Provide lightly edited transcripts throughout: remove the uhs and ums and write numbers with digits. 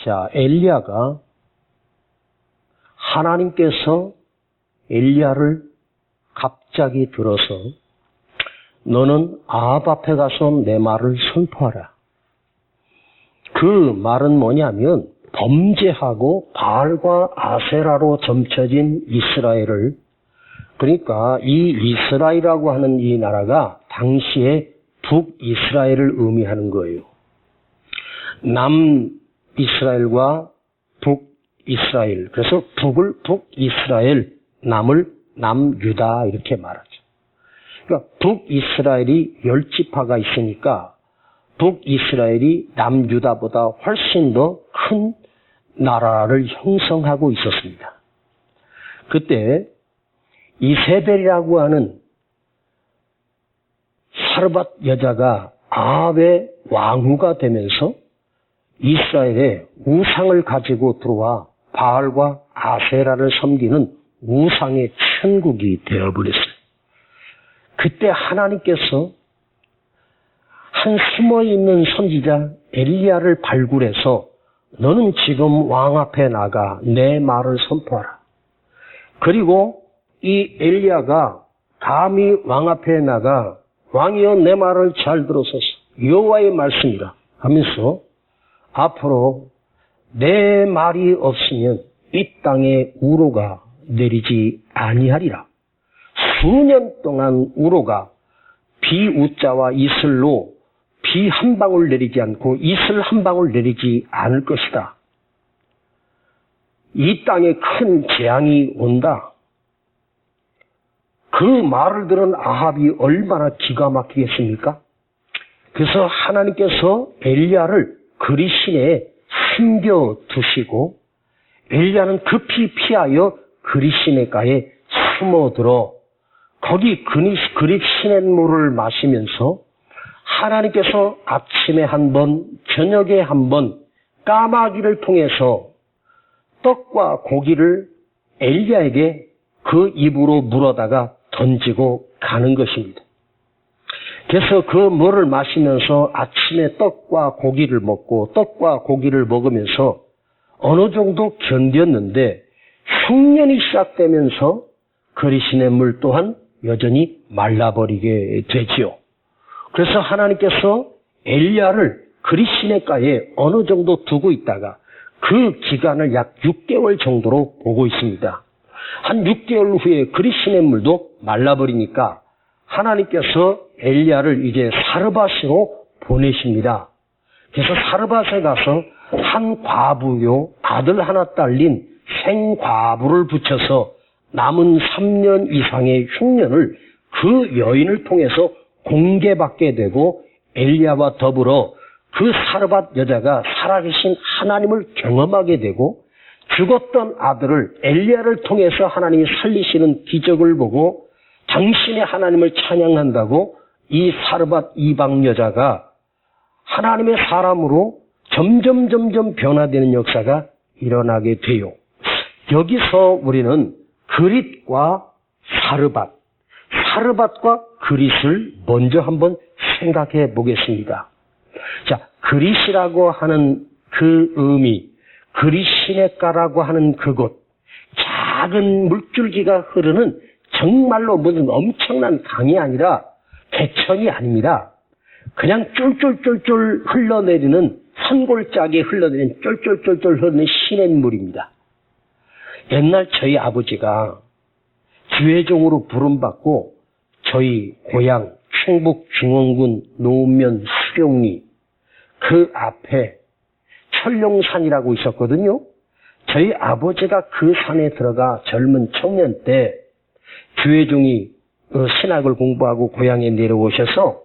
자, 엘리야가 하나님께서 엘리야를 갑자기 들어서 너는 아합 앞에 가서 내 말을 선포하라. 그 말은 뭐냐면 범죄하고 바알과 아세라로 점쳐진 이스라엘을, 그러니까 이 이스라엘이라고 하는 이 나라가 당시에 북이스라엘을 의미하는 거예요. 남이스라엘과 북이스라엘. 그래서 북을 북이스라엘, 남을 남유다 이렇게 말하죠. 그러니까 북이스라엘이 10지파가 있으니까 북이스라엘이 남유다보다 훨씬 더 큰 나라를 형성하고 있었습니다. 그때 이세벨이라고 하는 사르밧 여자가 아합의 왕후가 되면서 이스라엘에 우상을 가지고 들어와 바알과 아세라를 섬기는 우상의 천국이 되어버렸어요. 그때 하나님께서 한 숨어있는 선지자 엘리야를 발굴해서 너는 지금 왕 앞에 나가 내 말을 선포하라. 그리고 이 엘리야가 감히 왕 앞에 나가 왕이여 내 말을 잘 들어소서 여호와의 말씀이라 하면서 앞으로 내 말이 없으면 이 땅에 우로가 내리지 아니하리라. 수년 동안 우로가 비우자와 이슬로 비 한 방울 내리지 않고 이슬 한 방울 내리지 않을 것이다. 이 땅에 큰 재앙이 온다. 그 말을 들은 아합이 얼마나 기가 막히겠습니까? 그래서 하나님께서 엘리야를 그리신에 숨겨두시고 엘리야는 급히 피하여 그리시네가에 숨어들어 거기 그리시냇물을 마시면서 하나님께서 아침에 한 번, 저녁에 한 번 까마귀를 통해서 떡과 고기를 엘리야에게 그 입으로 물어다가 던지고 가는 것입니다. 그래서 그 물을 마시면서 아침에 떡과 고기를 먹고 떡과 고기를 먹으면서 어느 정도 견뎠는데 흉년이 시작되면서 그리시냇물 또한 여전히 말라버리게 되지요. 그래서 하나님께서 엘리야를 그리시네가에 어느 정도 두고 있다가 그 기간을 약 6개월 정도로 보고 있습니다. 한 6개월 후에 그리시냇물도 말라버리니까 하나님께서 엘리야를 이제 사르밧으로 보내십니다. 그래서 사르밧에 가서 한 과부요 아들 하나 딸린 생과부를 붙여서 남은 3년 이상의 흉년을 그 여인을 통해서 공개받게 되고 엘리야와 더불어 그 사르밧 여자가 살아계신 하나님을 경험하게 되고 죽었던 아들을 엘리야를 통해서 하나님이 살리시는 기적을 보고 당신의 하나님을 찬양한다고 이 사르밧 이방 여자가 하나님의 사람으로 점점 변화되는 역사가 일어나게 돼요. 여기서 우리는 그릿과 사르밧과 그릿을 먼저 한번 생각해 보겠습니다. 자, 그릿이라고 하는 그 의미, 그리시네가라고 하는 그곳, 작은 물줄기가 흐르는 정말로 무슨 엄청난 강이 아니라 개천이 아닙니다. 그냥 쫄쫄쫄쫄 흘러내리는 산골짜기에 흘러내리는 쫄쫄쫄쫄 흐르는 시냇물입니다. 옛날 저희 아버지가 주회종으로 부름받고 저희 고향 충북 중원군 노면 수령리 그 앞에 철룡산이라고 있었거든요. 저희 아버지가 그 산에 들어가 젊은 청년 때 주회종이 신학을 공부하고 고향에 내려오셔서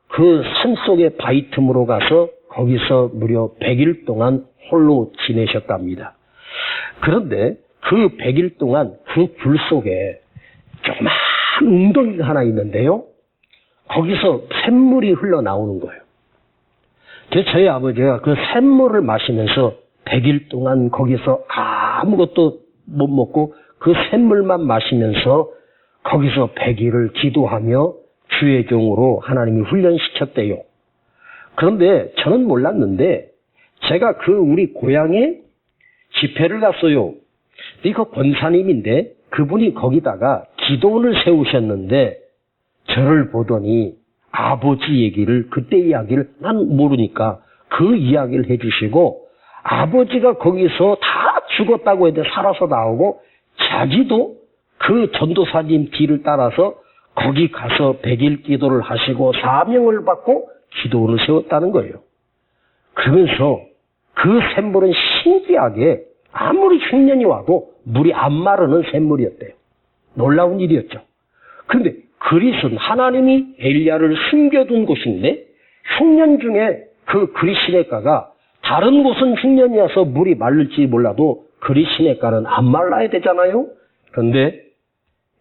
그 산속의 바위 틈으로 가서 거기서 무려 100일 동안 홀로 지내셨답니다. 그런데 그 100일 동안 그 굴 속에 조그만 웅덩이가 하나 있는데요. 거기서 샘물이 흘러나오는 거예요. 그래서 저희 아버지가 그 샘물을 마시면서 100일 동안 거기서 아무것도 못 먹고 그 샘물만 마시면서 거기서 100일을 기도하며 주의 종으로 하나님이 훈련시켰대요. 그런데 저는 몰랐는데 제가 우리 고향에 집회를 갔어요. 그 권사님인데 그분이 거기다가 기도원을 세우셨는데 저를 보더니 아버지 얘기를, 그때 이야기를 난 모르니까 그 이야기를 해주시고, 아버지가 거기서 다 죽었다고 해도 살아서 나오고 자기도 그 전도사님 뒤를 따라서 거기 가서 100일 기도를 하시고 사명을 받고 기도원을 세웠다는 거예요. 그러면서 그 샘물은 신기하게 아무리 흉년이 와도 물이 안 마르는 샘물이었대요. 놀라운 일이었죠. 그런데 그릿은 하나님이 엘리야를 숨겨둔 곳인데 흉년 중에 그 그릿 시냇가가, 다른 곳은 흉년이 와서 물이 마를지 몰라도 그릿 시냇가는 안 말라야 되잖아요. 그런데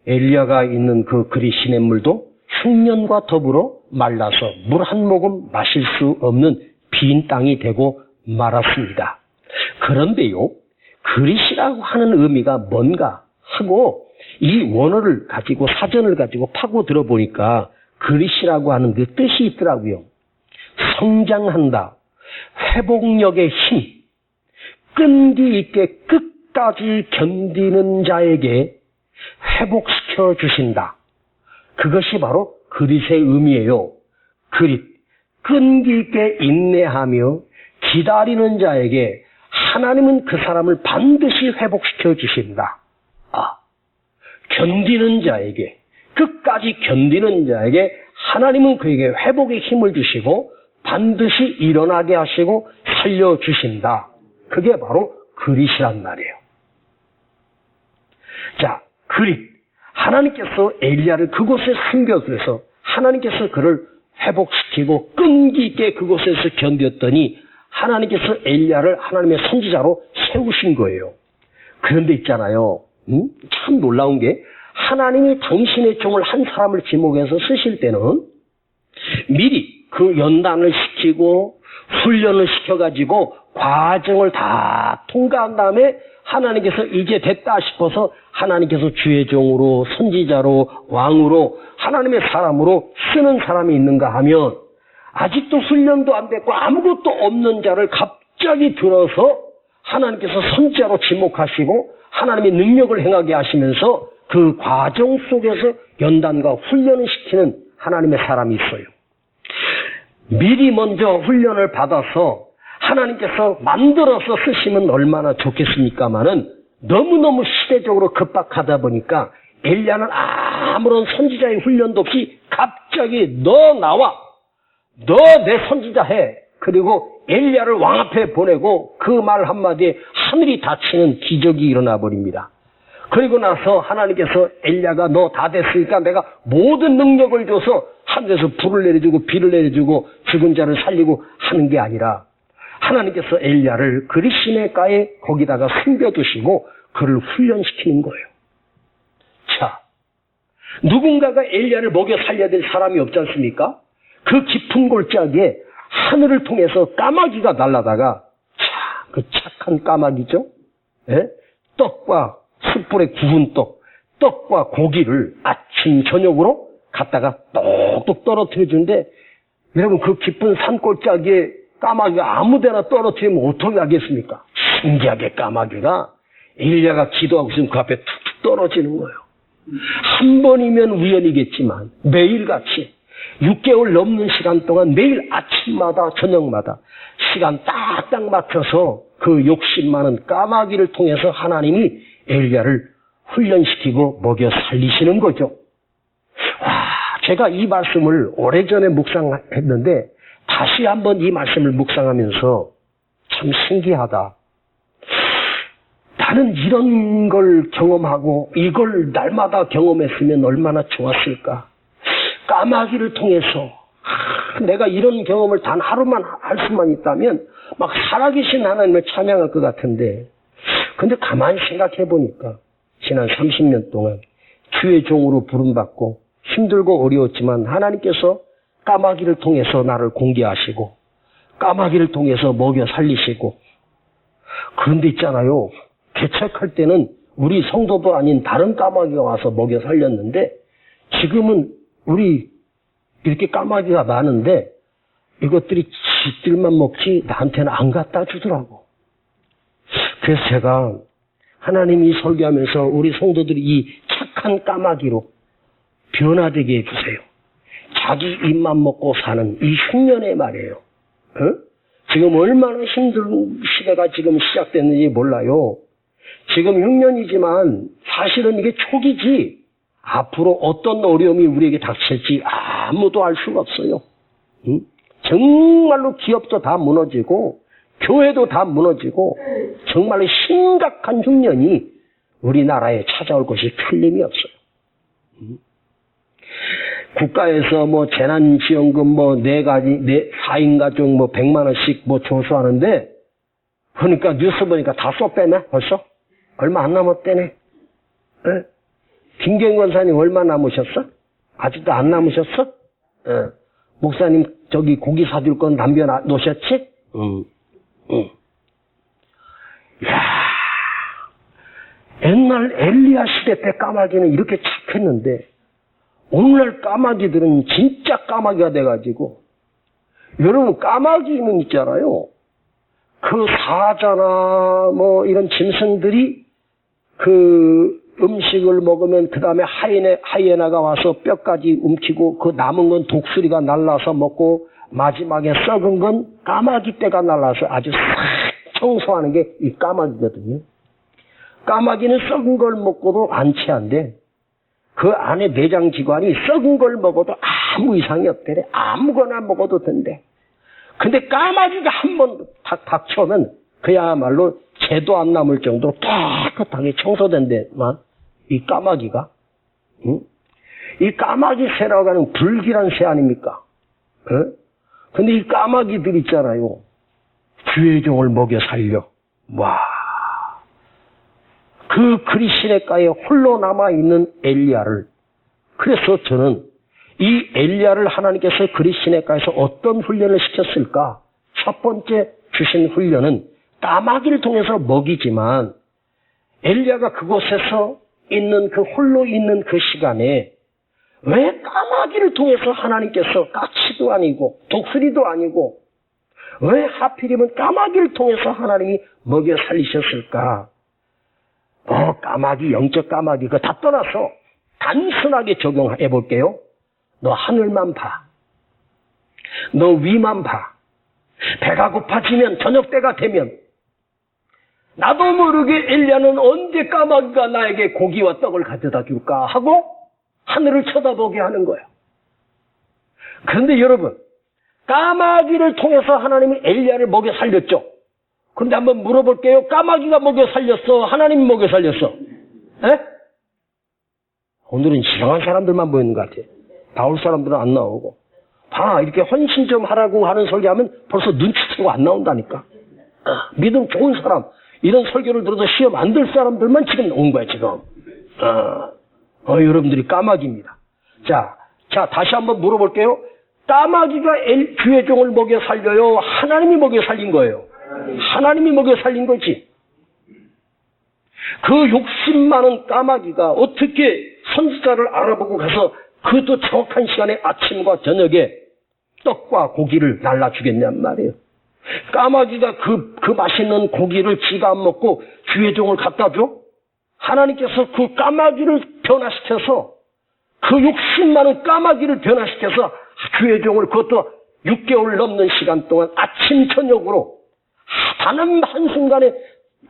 엘리야가 있는 그 그릿 시냇물도 흉년과 더불어 말라서 물 한 모금 마실 수 없는 빈 땅이 되고 말았습니다. 그런데요, 그릿이라고 하는 의미가 뭔가 하고 이 원어를 가지고, 사전을 가지고 파고 들어보니까 그릿이라고 하는 그 뜻이 있더라고요. 성장한다, 회복력의 힘, 끈기 있게 끝까지 견디는 자에게 회복시켜 주신다. 그것이 바로 그릿의 의미예요. 그릿, 끈기 있게 인내하며 기다리는 자에게 하나님은 그 사람을 반드시 회복시켜 주신다. 견디는 자에게, 끝까지 견디는 자에게 하나님은 그에게 회복의 힘을 주시고 반드시 일어나게 하시고 살려주신다. 그게 바로 그릿이란 말이에요. 자, 그릿. 하나님께서 엘리야를 그곳에 숨겨두어서 하나님께서 그를 회복시키고 끈기 있게 그곳에서 견뎠더니 하나님께서 엘리야를 하나님의 선지자로 세우신 거예요. 그런데 있잖아요. 참 놀라운 게, 하나님이 당신의 종을 한 사람을 지목해서 쓰실 때는 미리 그 연단을 시키고 훈련을 시켜가지고 과정을 다 통과한 다음에 하나님께서 이제 됐다 싶어서 하나님께서 주의 종으로, 선지자로, 왕으로, 하나님의 사람으로 쓰는 사람이 있는가 하면, 아직도 훈련도 안 됐고 아무것도 없는 자를 갑자기 들어서 하나님께서 선지자로 지목하시고 하나님의 능력을 행하게 하시면서 그 과정 속에서 연단과 훈련을 시키는 하나님의 사람이 있어요. 미리 먼저 훈련을 받아서 하나님께서 만들어서 쓰시면 얼마나 좋겠습니까마는 너무너무 시대적으로 급박하다 보니까 엘리야는 아무런 선지자의 훈련도 없이 갑자기 너 나와, 너 내 선지자 해. 그리고 엘리야를 왕 앞에 보내고 그 말 한마디에 하늘이 닫히는 기적이 일어나 버립니다. 그리고 나서 하나님께서 엘리야가 너 다 됐으니까 내가 모든 능력을 줘서 하늘에서 불을 내려주고 비를 내려주고 죽은 자를 살리고 하는 게 아니라 하나님께서 엘리야를 그릿 시냇가에 거기다가 숨겨두시고 그를 훈련시키는 거예요. 자, 누군가가 엘리야를 먹여 살려야 될 사람이 없지 않습니까? 그 깊은 골짜기에 하늘을 통해서 까마귀가 날아다가, 그 착한 까마귀죠? 예? 떡과 숯불에 구운 떡과 고기를 아침 저녁으로 갖다가 똑똑 떨어뜨려 주는데, 여러분 그 깊은 산골짜기에 까마귀가 아무데나 떨어뜨리면 어떻게 하겠습니까? 신기하게 까마귀가 엘리야가 기도하고 있으면 그 앞에 툭툭 떨어지는 거예요. 한 번이면 우연이겠지만 매일같이 6개월 넘는 시간 동안 매일 아침마다 저녁마다 시간 딱딱 맞춰서 그 욕심 많은 까마귀를 통해서 하나님이 엘리야를 훈련시키고 먹여 살리시는 거죠. 제가 이 말씀을 오래전에 묵상했는데 다시 한번 이 말씀을 묵상하면서 참 신기하다. 나는 이런 걸 경험하고 이걸 날마다 경험했으면 얼마나 좋았을까. 까마귀를 통해서 내가 이런 경험을 단 하루만 할 수만 있다면 막 살아계신 하나님을 찬양할 것 같은데, 근데 가만히 생각해 보니까 지난 30년 동안 주의 종으로 부름받고 힘들고 어려웠지만 하나님께서 까마귀를 통해서 나를 공개하시고 까마귀를 통해서 먹여 살리시고, 그런데 있잖아요, 개척할 때는 우리 성도도 아닌 다른 까마귀가 와서 먹여 살렸는데 지금은 우리 이렇게 까마귀가 많은데 이것들이 지들만 먹지 나한테는 안 갖다 주더라고. 그래서 제가 하나님이 설교하면서 우리 성도들이 이 착한 까마귀로 변화되게 해주세요. 자기 입만 먹고 사는 이 흉년의 말이에요. 지금 얼마나 힘든 시대가 지금 시작됐는지 몰라요. 지금 흉년이지만 사실은 이게 초기지 앞으로 어떤 어려움이 우리에게 닥칠지 아무도 알 수가 없어요. 정말로 기업도 다 무너지고 교회도 다 무너지고 정말로 심각한 흉년이 우리나라에 찾아올 것이 틀림이 없어요. 국가에서 뭐 재난지원금 뭐 4인 가족 뭐 100만 원씩 뭐 조수하는데 그러니까 뉴스 보니까 다 썼다며 벌써? 얼마 안 남았대네. 에? 김경 권사님 얼마 남으셨어? 아직도 안 남으셨어? 목사님 저기 고기 사줄 건 남겨 놓으셨지? 야, 옛날 엘리야 시대 때 까마귀는 이렇게 착했는데 오늘날 까마귀들은 진짜 까마귀가 돼가지고 여러분 까마귀는 있잖아요. 그 사자나 뭐 이런 짐승들이 그 음식을 먹으면 그 다음에 하이에나가 와서 뼈까지 움키고 그 남은 건 독수리가 날라서 먹고 마지막에 썩은 건 까마귀 떼가 날라서 아주 싹 청소하는 게 이 까마귀거든요. 까마귀는 썩은 걸 먹고도 안 체한데 그 안에 내장기관이 썩은 걸 먹어도 아무 이상이 없대래. 아무거나 먹어도 된대. 근데 까마귀가 한 번 닥쳐오면 그야말로 죄도 안 남을 정도로 깨끗하게 청소된대만 이 까마귀가. 이 까마귀 새라고 하는 불길한 새 아닙니까? 근데 이 까마귀들 있잖아요. 주의 종을 먹여 살려. 와. 그 그리 시냇가에 홀로 남아있는 엘리야를, 그래서 저는 이 엘리야를 하나님께서 그리 시냇가에서 어떤 훈련을 시켰을까? 첫 번째 주신 훈련은 까마귀를 통해서 먹이지만 엘리야가 그곳에서 있는 그 홀로 있는 그 시간에 왜 까마귀를 통해서 하나님께서 까치도 아니고 독수리도 아니고 왜 하필이면 까마귀를 통해서 하나님이 먹여 살리셨을까? 까마귀, 영적 까마귀, 그거 다 떠나서 단순하게 적용해 볼게요. 너 하늘만 봐. 너 위만 봐. 배가 고파지면 저녁 때가 되면 나도 모르게 엘리야는 언제 까마귀가 나에게 고기와 떡을 가져다 줄까 하고 하늘을 쳐다보게 하는 거야. 그런데 여러분, 까마귀를 통해서 하나님이 엘리야를 먹여 살렸죠. 근데 한번 물어볼게요. 까마귀가 먹여 살렸어? 하나님이 먹여 살렸어? 에? 오늘은 이상한 사람들만 보이는 것 같아. 나올 사람들은 안 나오고. 봐, 이렇게 헌신 좀 하라고 하는 설교하면 벌써 눈치채고 안 나온다니까. 믿음 좋은 사람, 이런 설교를 들어도 시험 안 들 사람들만 지금 온 거야, 지금. 여러분들이 까마귀입니다. 자, 다시 한번 물어볼게요. 까마귀가 주의 종을 먹여 살려요? 하나님이 먹여 살린 거예요? 하나님이 먹여 살린 거지. 그 욕심 많은 까마귀가 어떻게 선지자를 알아보고 가서 그것도 정확한 시간에 아침과 저녁에 떡과 고기를 날라주겠냔 말이에요. 까마귀가 그 맛있는 고기를 지가 안 먹고 주의 종을 갖다 줘? 하나님께서 그 까마귀를 변화시켜서 그 욕심 많은 까마귀를 변화시켜서 주의 종을 그것도 6개월 넘는 시간 동안 아침 저녁으로 단 한순간에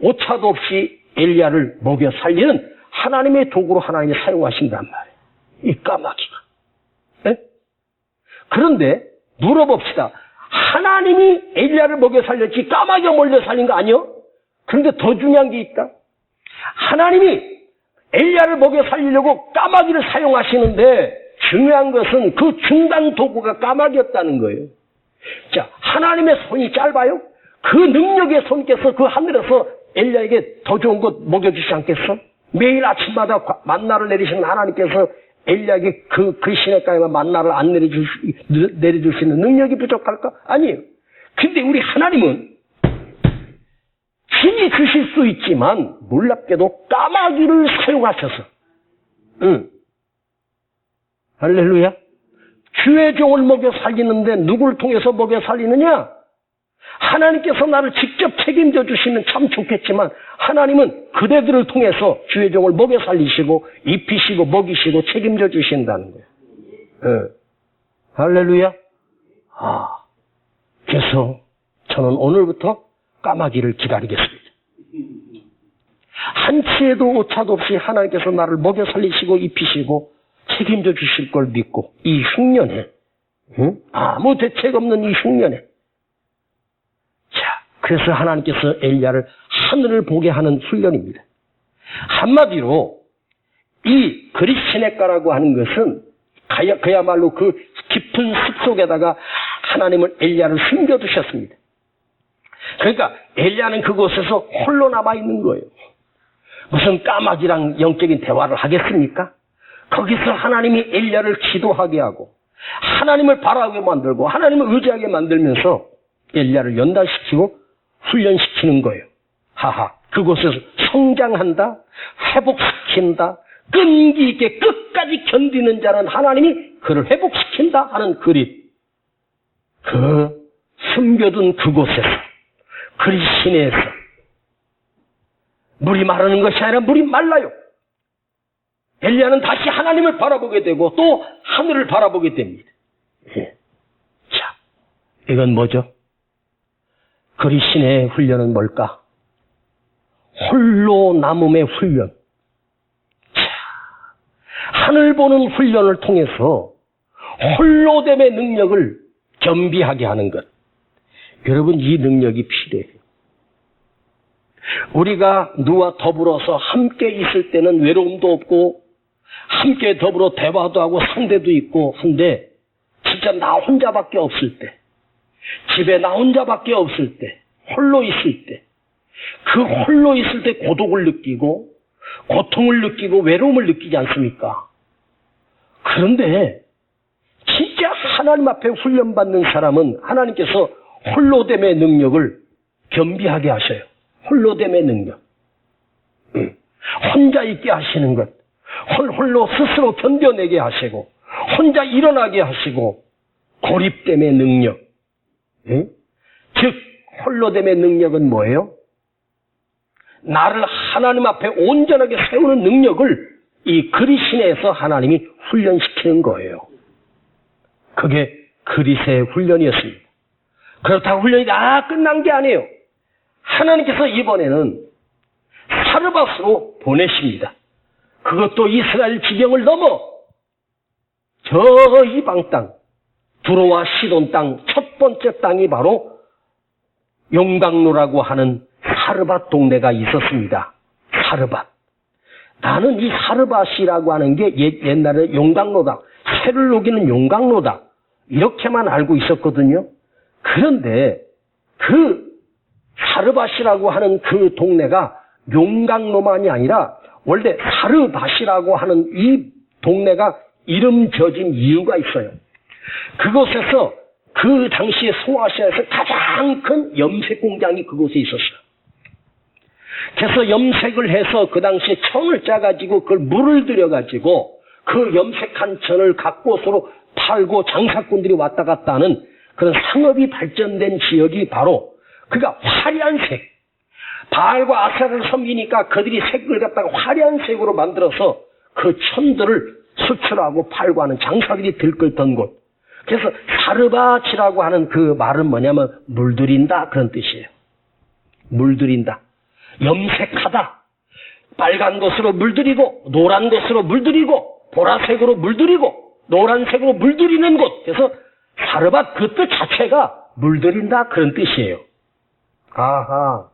오차도 없이 엘리야를 먹여 살리는 하나님의 도구로 하나님이 사용하신단 말이에요. 이 까마귀가. 네? 그런데 물어봅시다. 하나님이 엘리야를 먹여 살렸지 까마귀가 먹여 살린 거 아니요? 그런데 더 중요한 게 있다. 하나님이 엘리야를 먹여 살리려고 까마귀를 사용하시는데 중요한 것은 그 중단 도구가 까마귀였다는 거예요. 자, 하나님의 손이 짧아요? 그 능력의 손께서 그 하늘에서 엘리야에게 더 좋은 것 먹여주지 않겠어? 매일 아침마다 만나를 내리시는 하나님께서 엘리야에게 그 시냇가에만 만나를 안 내려줄 수 있는 능력이 부족할까? 아니에요. 근데 우리 하나님은 친히 주실 수 있지만 놀랍게도 까마귀를 사용하셔서 할렐루야. 주의 종을 먹여 살리는데 누구를 통해서 먹여 살리느냐? 하나님께서 나를 직접 책임져 주시면 참 좋겠지만 하나님은 그대들을 통해서 주의 종을 먹여 살리시고 입히시고 먹이시고 책임져 주신다는 거예요. 네. 할렐루야. 그래서 저는 오늘부터 까마귀를 기다리겠습니다. 한치에도 오차도 없이 하나님께서 나를 먹여 살리시고 입히시고 책임져 주실 걸 믿고 이 흉년에 아무 대책 없는 이 흉년에 자, 그래서 하나님께서 엘리야를 하늘을 보게 하는 훈련입니다. 한마디로 이 그릿시네가라고 하는 것은 그야말로 그 깊은 숲속에다가 하나님은 엘리야를 숨겨두셨습니다. 그러니까 엘리야는 그곳에서 홀로 남아있는 거예요. 무슨 까마귀랑 영적인 대화를 하겠습니까? 거기서 하나님이 엘리야를 기도하게 하고 하나님을 바라게 만들고 하나님을 의지하게 만들면서 엘리야를 연단시키고 훈련시키는 거예요. 하하, 그곳에서 성장한다, 회복시킨다, 끈기 있게 끝까지 견디는 자는 하나님이 그를 회복시킨다 하는 그릿. 그 숨겨둔 그곳에서 그릿 시내에서 물이 마르는 것이 아니라 물이 말라요. 엘리야는 다시 하나님을 바라보게 되고 또 하늘을 바라보게 됩니다. 자, 이건 뭐죠? 그릿 시내의 훈련은 뭘까? 홀로 남음의 훈련. 자, 하늘 보는 훈련을 통해서 홀로됨의 능력을 겸비하게 하는 것. 여러분, 이 능력이 필요해요. 우리가 누와 더불어서 함께 있을 때는 외로움도 없고 함께 더불어 대화도 하고 상대도 있고 한데 진짜 나 혼자밖에 없을 때, 집에 나 혼자밖에 없을 때, 홀로 있을 때, 그 홀로 있을 때 고독을 느끼고 고통을 느끼고 외로움을 느끼지 않습니까? 그런데 진짜 하나님 앞에 훈련받는 사람은 하나님께서 홀로됨의 능력을 겸비하게 하셔요. 홀로됨의 능력. 혼자 있게 하시는 것. 홀로 스스로 견뎌내게 하시고 혼자 일어나게 하시고 고립됨의 능력. 즉 홀로됨의 능력은 뭐예요? 나를 하나님 앞에 온전하게 세우는 능력을 이 그릿시내에서 하나님이 훈련시키는 거예요. 그게 그릿의 훈련이었습니다. 그렇다고 훈련이 끝난 게 아니에요. 하나님께서 이번에는 사르밧으로 보내십니다. 그것도 이스라엘 지경을 넘어 저 이방 땅, 두로와 시돈 땅, 첫 번째 땅이 바로 용강로라고 하는 사르밧 동네가 있었습니다. 사르밧. 나는 이 사르밧이라고 하는 게 옛날에 용강로다, 새를 녹이는 용강로다 이렇게만 알고 있었거든요. 그런데 그 사르밧이라고 하는 그 동네가 용강로만이 아니라 원래 사르밧이라고 하는 이 동네가 이름 져진 이유가 있어요. 그곳에서 그 당시에 소아시아에서 가장 큰 염색 공장이 그곳에 있었어요. 그래서 염색을 해서 그 당시에 천을 짜가지고 그걸 물을 들여가지고 그 염색한 천을 각 곳으로 팔고 장사꾼들이 왔다 갔다 하는 그런 상업이 발전된 지역이 바로 그가 화려한 색, 바알과 아세라를 섬기니까 그들이 색을 갖다가 화려한 색으로 만들어서 그 천들을 수출하고 팔고 하는 장사들이 들끓던 곳. 그래서 사르밧이라고 하는 그 말은 뭐냐면 물들인다 그런 뜻이에요. 물들인다. 염색하다. 빨간 것으로 물들이고 노란 것으로 물들이고 보라색으로 물들이고 노란색으로 물들이는 곳. 그래서 사르밧 그 뜻 자체가 물들인다 그런 뜻이에요. 아하.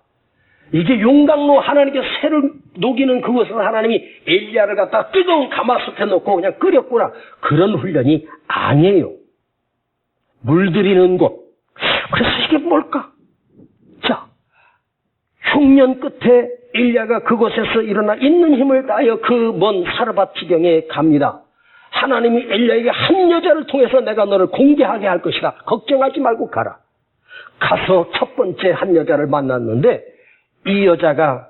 이게 용강로 하나님께서 새를 녹이는 그곳에서 하나님이 엘리야를 갖다가 뜨거운 가마솥에 넣고 그냥 끓였구나. 그런 훈련이 아니에요. 물들이는 곳. 그래서 이게 뭘까? 자, 흉년 끝에 엘리야가 그곳에서 일어나 있는 힘을 다하여 그 먼 사르밧 지경에 갑니다. 하나님이 엘리야에게 한 여자를 통해서 내가 너를 공개하게 할 것이다. 걱정하지 말고 가라. 가서 첫 번째 한 여자를 만났는데 이 여자가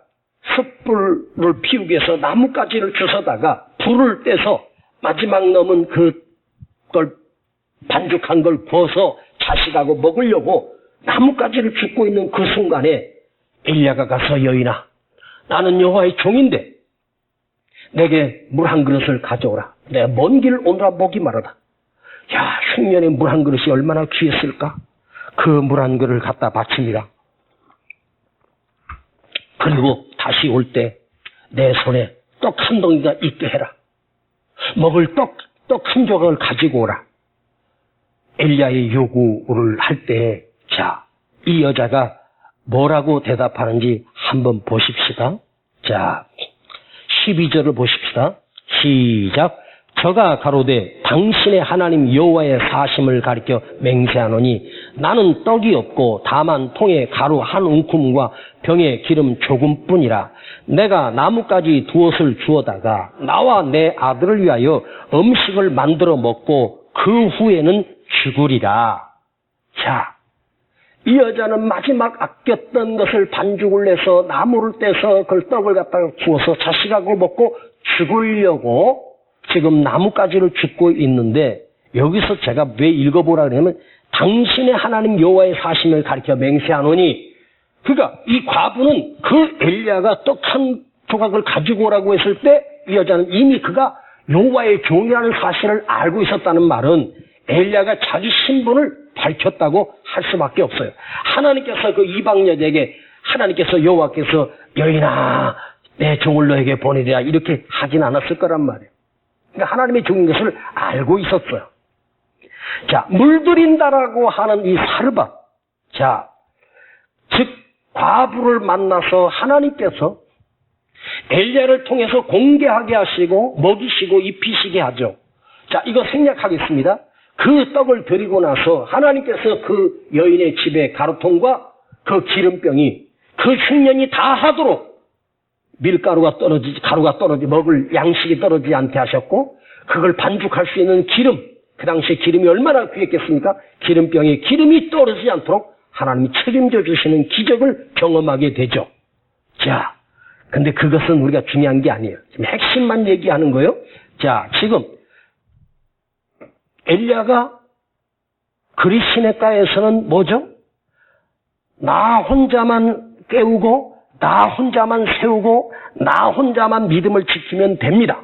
숯불을 피우기 위해서 나뭇가지를 주워다가 불을 떼서 마지막 남은 그걸 반죽한 걸 구워서 자식하고 먹으려고 나뭇가지를 줍고 있는 그 순간에 엘리야가 가서 여인아, 나는 여호와의 종인데 내게 물 한 그릇을 가져오라. 내가 먼 길 오느라 목이 마르다. 야, 흉년에 물 한 그릇이 얼마나 귀했을까? 그 물 한 그릇을 갖다 바칩니다. 그리고 다시 올 때 내 손에 떡 한 덩이가 있게 해라. 먹을 떡 한 조각을 가지고 오라. 엘리야의 요구를 할 때, 자, 이 여자가 뭐라고 대답하는지 한번 보십시다. 자, 12절을 보십시다. 시작. 저가 가로되 당신의 하나님 여호와의 사심을 가리켜 맹세하노니 나는 떡이 없고 다만 통에 가루 한 움큼과 병에 기름 조금뿐이라. 내가 나뭇가지 두엇을 주어다가 나와 내 아들을 위하여 음식을 만들어 먹고 그 후에는 죽으리라. 자, 이 여자는 마지막 아꼈던 것을 반죽을 내서 나무를 떼서 그 떡을 갖다가 구워서 자식하고 먹고 죽으려고 지금 나뭇가지를 줍고 있는데, 여기서 제가 왜 읽어보라 그러냐면 당신의 하나님 여호와의 사심을 가리켜 맹세하노니, 그러니까 이 과부는 그 엘리야가 떡 한 조각을 가지고 오라고 했을 때 이 여자는 이미 그가 여호와의 종이라는 사실을 알고 있었다는 말은 엘리야가 자기 신분을 밝혔다고 할 수밖에 없어요. 하나님께서 그 이방 여자에게 하나님께서 여호와께서 여인아 내 종을 너에게 보내리라 이렇게 하진 않았을 거란 말이에요. 그러니까 하나님의 종인 것을 알고 있었어요. 자, 물들인다라고 하는 이 사르밧, 자, 즉 과부를 만나서 하나님께서 엘리야를 통해서 공개하게 하시고 먹이시고 입히시게 하죠. 자, 이거 생략하겠습니다. 그 떡을 드리고 나서 하나님께서 그 여인의 집에 가루통과 그 기름병이 그 흉년이 다 하도록 가루가 떨어지지 먹을 양식이 떨어지지 않게 하셨고, 그걸 반죽할 수 있는 기름, 그 당시에 기름이 얼마나 귀했겠습니까? 기름병에 기름이 떨어지지 않도록 하나님이 책임져 주시는 기적을 경험하게 되죠. 자, 근데 그것은 우리가 중요한 게 아니에요. 지금 핵심만 얘기하는 거예요. 자, 지금 엘리야가 그리 시냇가에서는 뭐죠? 나 혼자만 깨우고 나 혼자만 세우고 나 혼자만 믿음을 지키면 됩니다.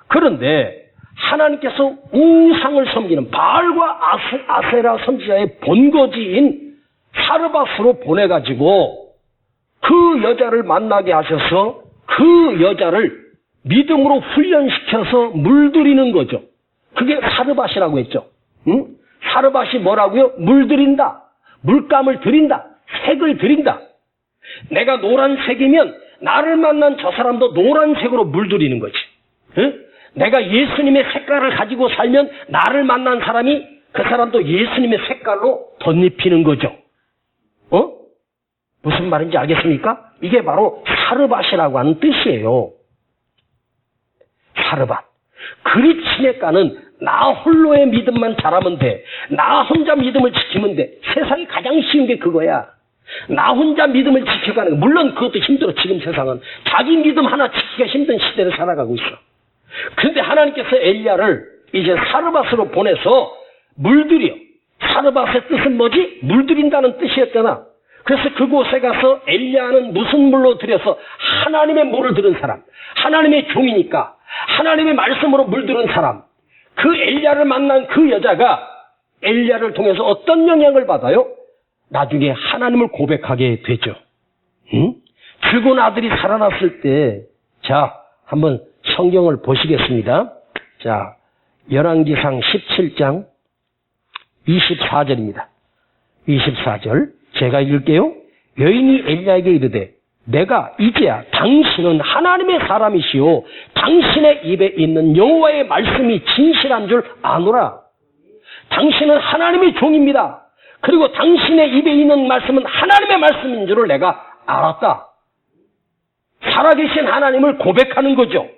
그런데 하나님께서 우상을 섬기는 바알과 아세라 선지자의 본거지인 사르밧으로 보내가지고 그 여자를 만나게 하셔서 그 여자를 믿음으로 훈련시켜서 물들이는 거죠. 그게 사르밧이라고 했죠. 응? 사르밧이 뭐라고요? 물들인다. 물감을 들인다. 색을 들인다. 내가 노란색이면 나를 만난 저 사람도 노란색으로 물들이는 거지. 응? 내가 예수님의 색깔을 가지고 살면 나를 만난 사람이 그 사람도 예수님의 색깔로 덧입히는 거죠. 무슨 말인지 알겠습니까? 이게 바로 사르밧이라고 하는 뜻이에요. 사르밧. 그리 시냇가는 나 홀로의 믿음만 잘하면 돼. 나 혼자 믿음을 지키면 돼. 세상에 가장 쉬운 게 그거야. 나 혼자 믿음을 지켜가는 거. 물론 그것도 힘들어. 지금 세상은 자기 믿음 하나 지키기가 힘든 시대를 살아가고 있어. 그런데 하나님께서 엘리야를 이제 사르밧으로 보내서 물들여. 사르밧의 뜻은 뭐지? 물들인다는 뜻이었잖아. 그래서 그곳에 가서 엘리야는 무슨 물로 들여서 하나님의 물을 들은 사람, 하나님의 종이니까 하나님의 말씀으로 물들은 사람, 그 엘리야를 만난 그 여자가 엘리야를 통해서 어떤 영향을 받아요? 나중에 하나님을 고백하게 되죠. 응? 죽은 아들이 살아났을 때, 자, 한번 성경을 보시겠습니다. 자, 열왕기상 17장 24절입니다. 24절 제가 읽을게요. 여인이 엘리야에게 이르되 내가 이제야 당신은 하나님의 사람이시오 당신의 입에 있는 여호와의 말씀이 진실한 줄 아노라. 당신은 하나님의 종입니다. 그리고 당신의 입에 있는 말씀은 하나님의 말씀인 줄을 내가 알았다. 살아계신 하나님을 고백하는 거죠.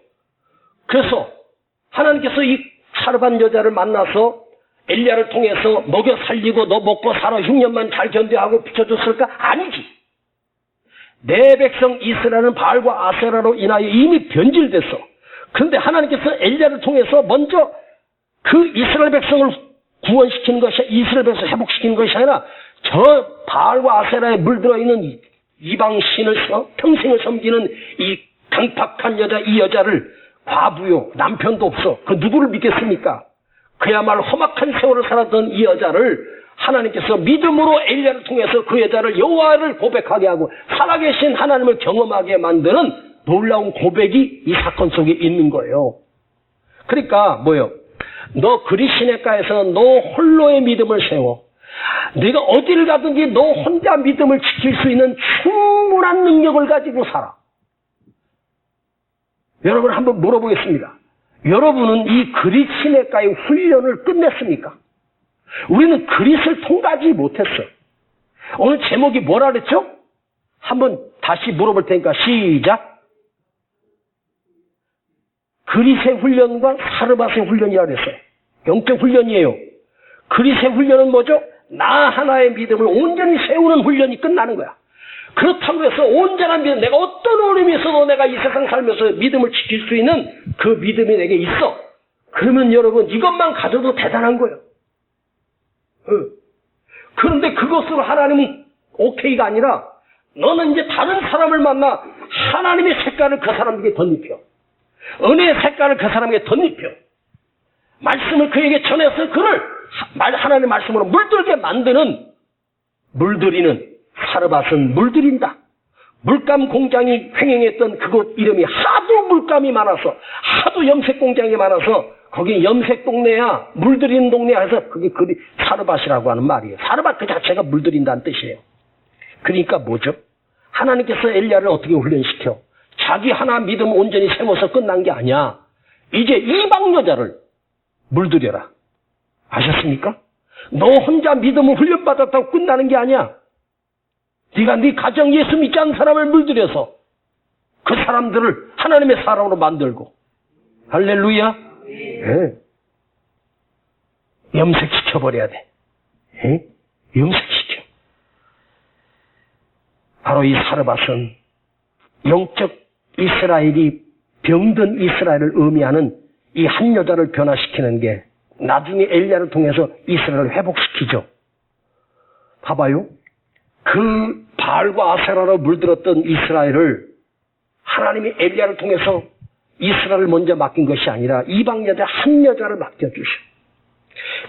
그래서 하나님께서 이 사르밧 여자를 만나서 엘리야를 통해서 먹여 살리고 너 먹고 살아 흉년만 잘 견뎌하고 비춰줬을까? 아니지. 내 백성 이스라엘은 바알과 아세라로 인하여 이미 변질됐어. 그런데 하나님께서 엘리야를 통해서 먼저 그 이스라엘 백성을 구원시키는 것이, 이스라엘 백성을 회복시키는 것이 아니라 저 바알과 아세라에 물들어 있는 이방 신을 평생을 섬기는 이 강팍한 여자, 이 여자를 과부요, 남편도 없어. 그 누구를 믿겠습니까? 그야말로 험악한 세월을 살았던 이 여자를 하나님께서 믿음으로 엘리야를 통해서 그 여자를 여호와를 고백하게 하고 살아계신 하나님을 경험하게 만드는 놀라운 고백이 이 사건 속에 있는 거예요. 그러니까 뭐요? 너 그리 시냇가에서 너 홀로의 믿음을 세워. 네가 어디를 가든지 너 혼자 믿음을 지킬 수 있는 충분한 능력을 가지고 살아. 여러분 한번 물어보겠습니다. 여러분은 이 그릿 시냇가의 훈련을 끝냈습니까? 우리는 그릿을 통과하지 못했어. 오늘 제목이 뭐라 그랬죠? 한번 다시 물어볼 테니까 시작. 그릿의 훈련과 사르밧의 훈련이라고 그랬어요. 영적 훈련이에요. 그릿의 훈련은 뭐죠? 나 하나의 믿음을 온전히 세우는 훈련이 끝나는 거야. 그렇다고 해서 온전한 믿음, 내가 어떤 어려움이 있어도 내가 이 세상 살면서 믿음을 지킬 수 있는 그 믿음이 내게 있어. 그러면 여러분 이것만 가져도 대단한 거예요. 그런데 그것으로 하나님은 오케이가 아니라 너는 이제 다른 사람을 만나 하나님의 색깔을 그 사람에게 덧입혀. 은혜의 색깔을 그 사람에게 덧입혀. 말씀을 그에게 전해서 그를 하나님의 말씀으로 물들게 만드는 물들이는 사르밧은 물들인다. 물감 공장이 횡행했던 그곳 이름이 하도 물감이 많아서 하도 염색 공장이 많아서 거기 염색 동네야 물들이는 동네야 해서 그게 사르밧이라고 하는 말이에요. 사르밧 그 자체가 물들인다는 뜻이에요. 그러니까 뭐죠? 하나님께서 엘리야를 어떻게 훈련시켜? 자기 하나 믿음 온전히 세워서 끝난 게 아니야. 이제 이방 여자를 물들여라. 아셨습니까? 너 혼자 믿음을 훈련받았다고 끝나는 게 아니야. 네가 네 가정 예수 믿지 않는 사람을 물들여서 그 사람들을 하나님의 사람으로 만들고 할렐루야. 네. 염색시켜버려야 돼. 네? 염색시켜. 바로 이 사르밧은 영적 이스라엘이 병든 이스라엘을 의미하는 이 한 여자를 변화시키는 게 나중에 엘리야를 통해서 이스라엘을 회복시키죠. 봐봐요. 그 바알과 아세라로 물들었던 이스라엘을 하나님이 엘리야를 통해서 이스라엘을 먼저 맡긴 것이 아니라 이방 여자 한 여자를 맡겨주셔.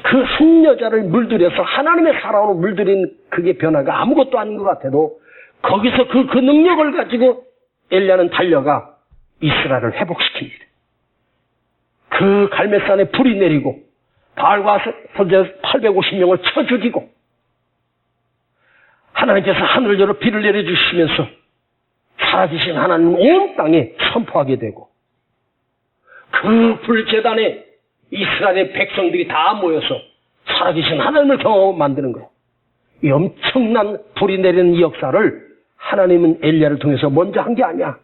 그 한 여자를 물들여서 하나님의 사랑으로 물들인 그게 변화가 아무것도 아닌 것 같아도 거기서 그 능력을 가지고 엘리야는 달려가 이스라엘을 회복시킵니다. 그 갈멜산에 불이 내리고 바알과 선제 850명을 쳐 죽이고 하나님께서 하늘을 열어 비를 내려주시면서 살아계신 하나님 온 땅에 선포하게 되고 그 불제단에 이스라엘의 백성들이 다 모여서 살아계신 하나님을 경험하고 만드는 거예요. 이 엄청난 불이 내리는 이 역사를 하나님은 엘리야를 통해서 먼저 한 게 아니야.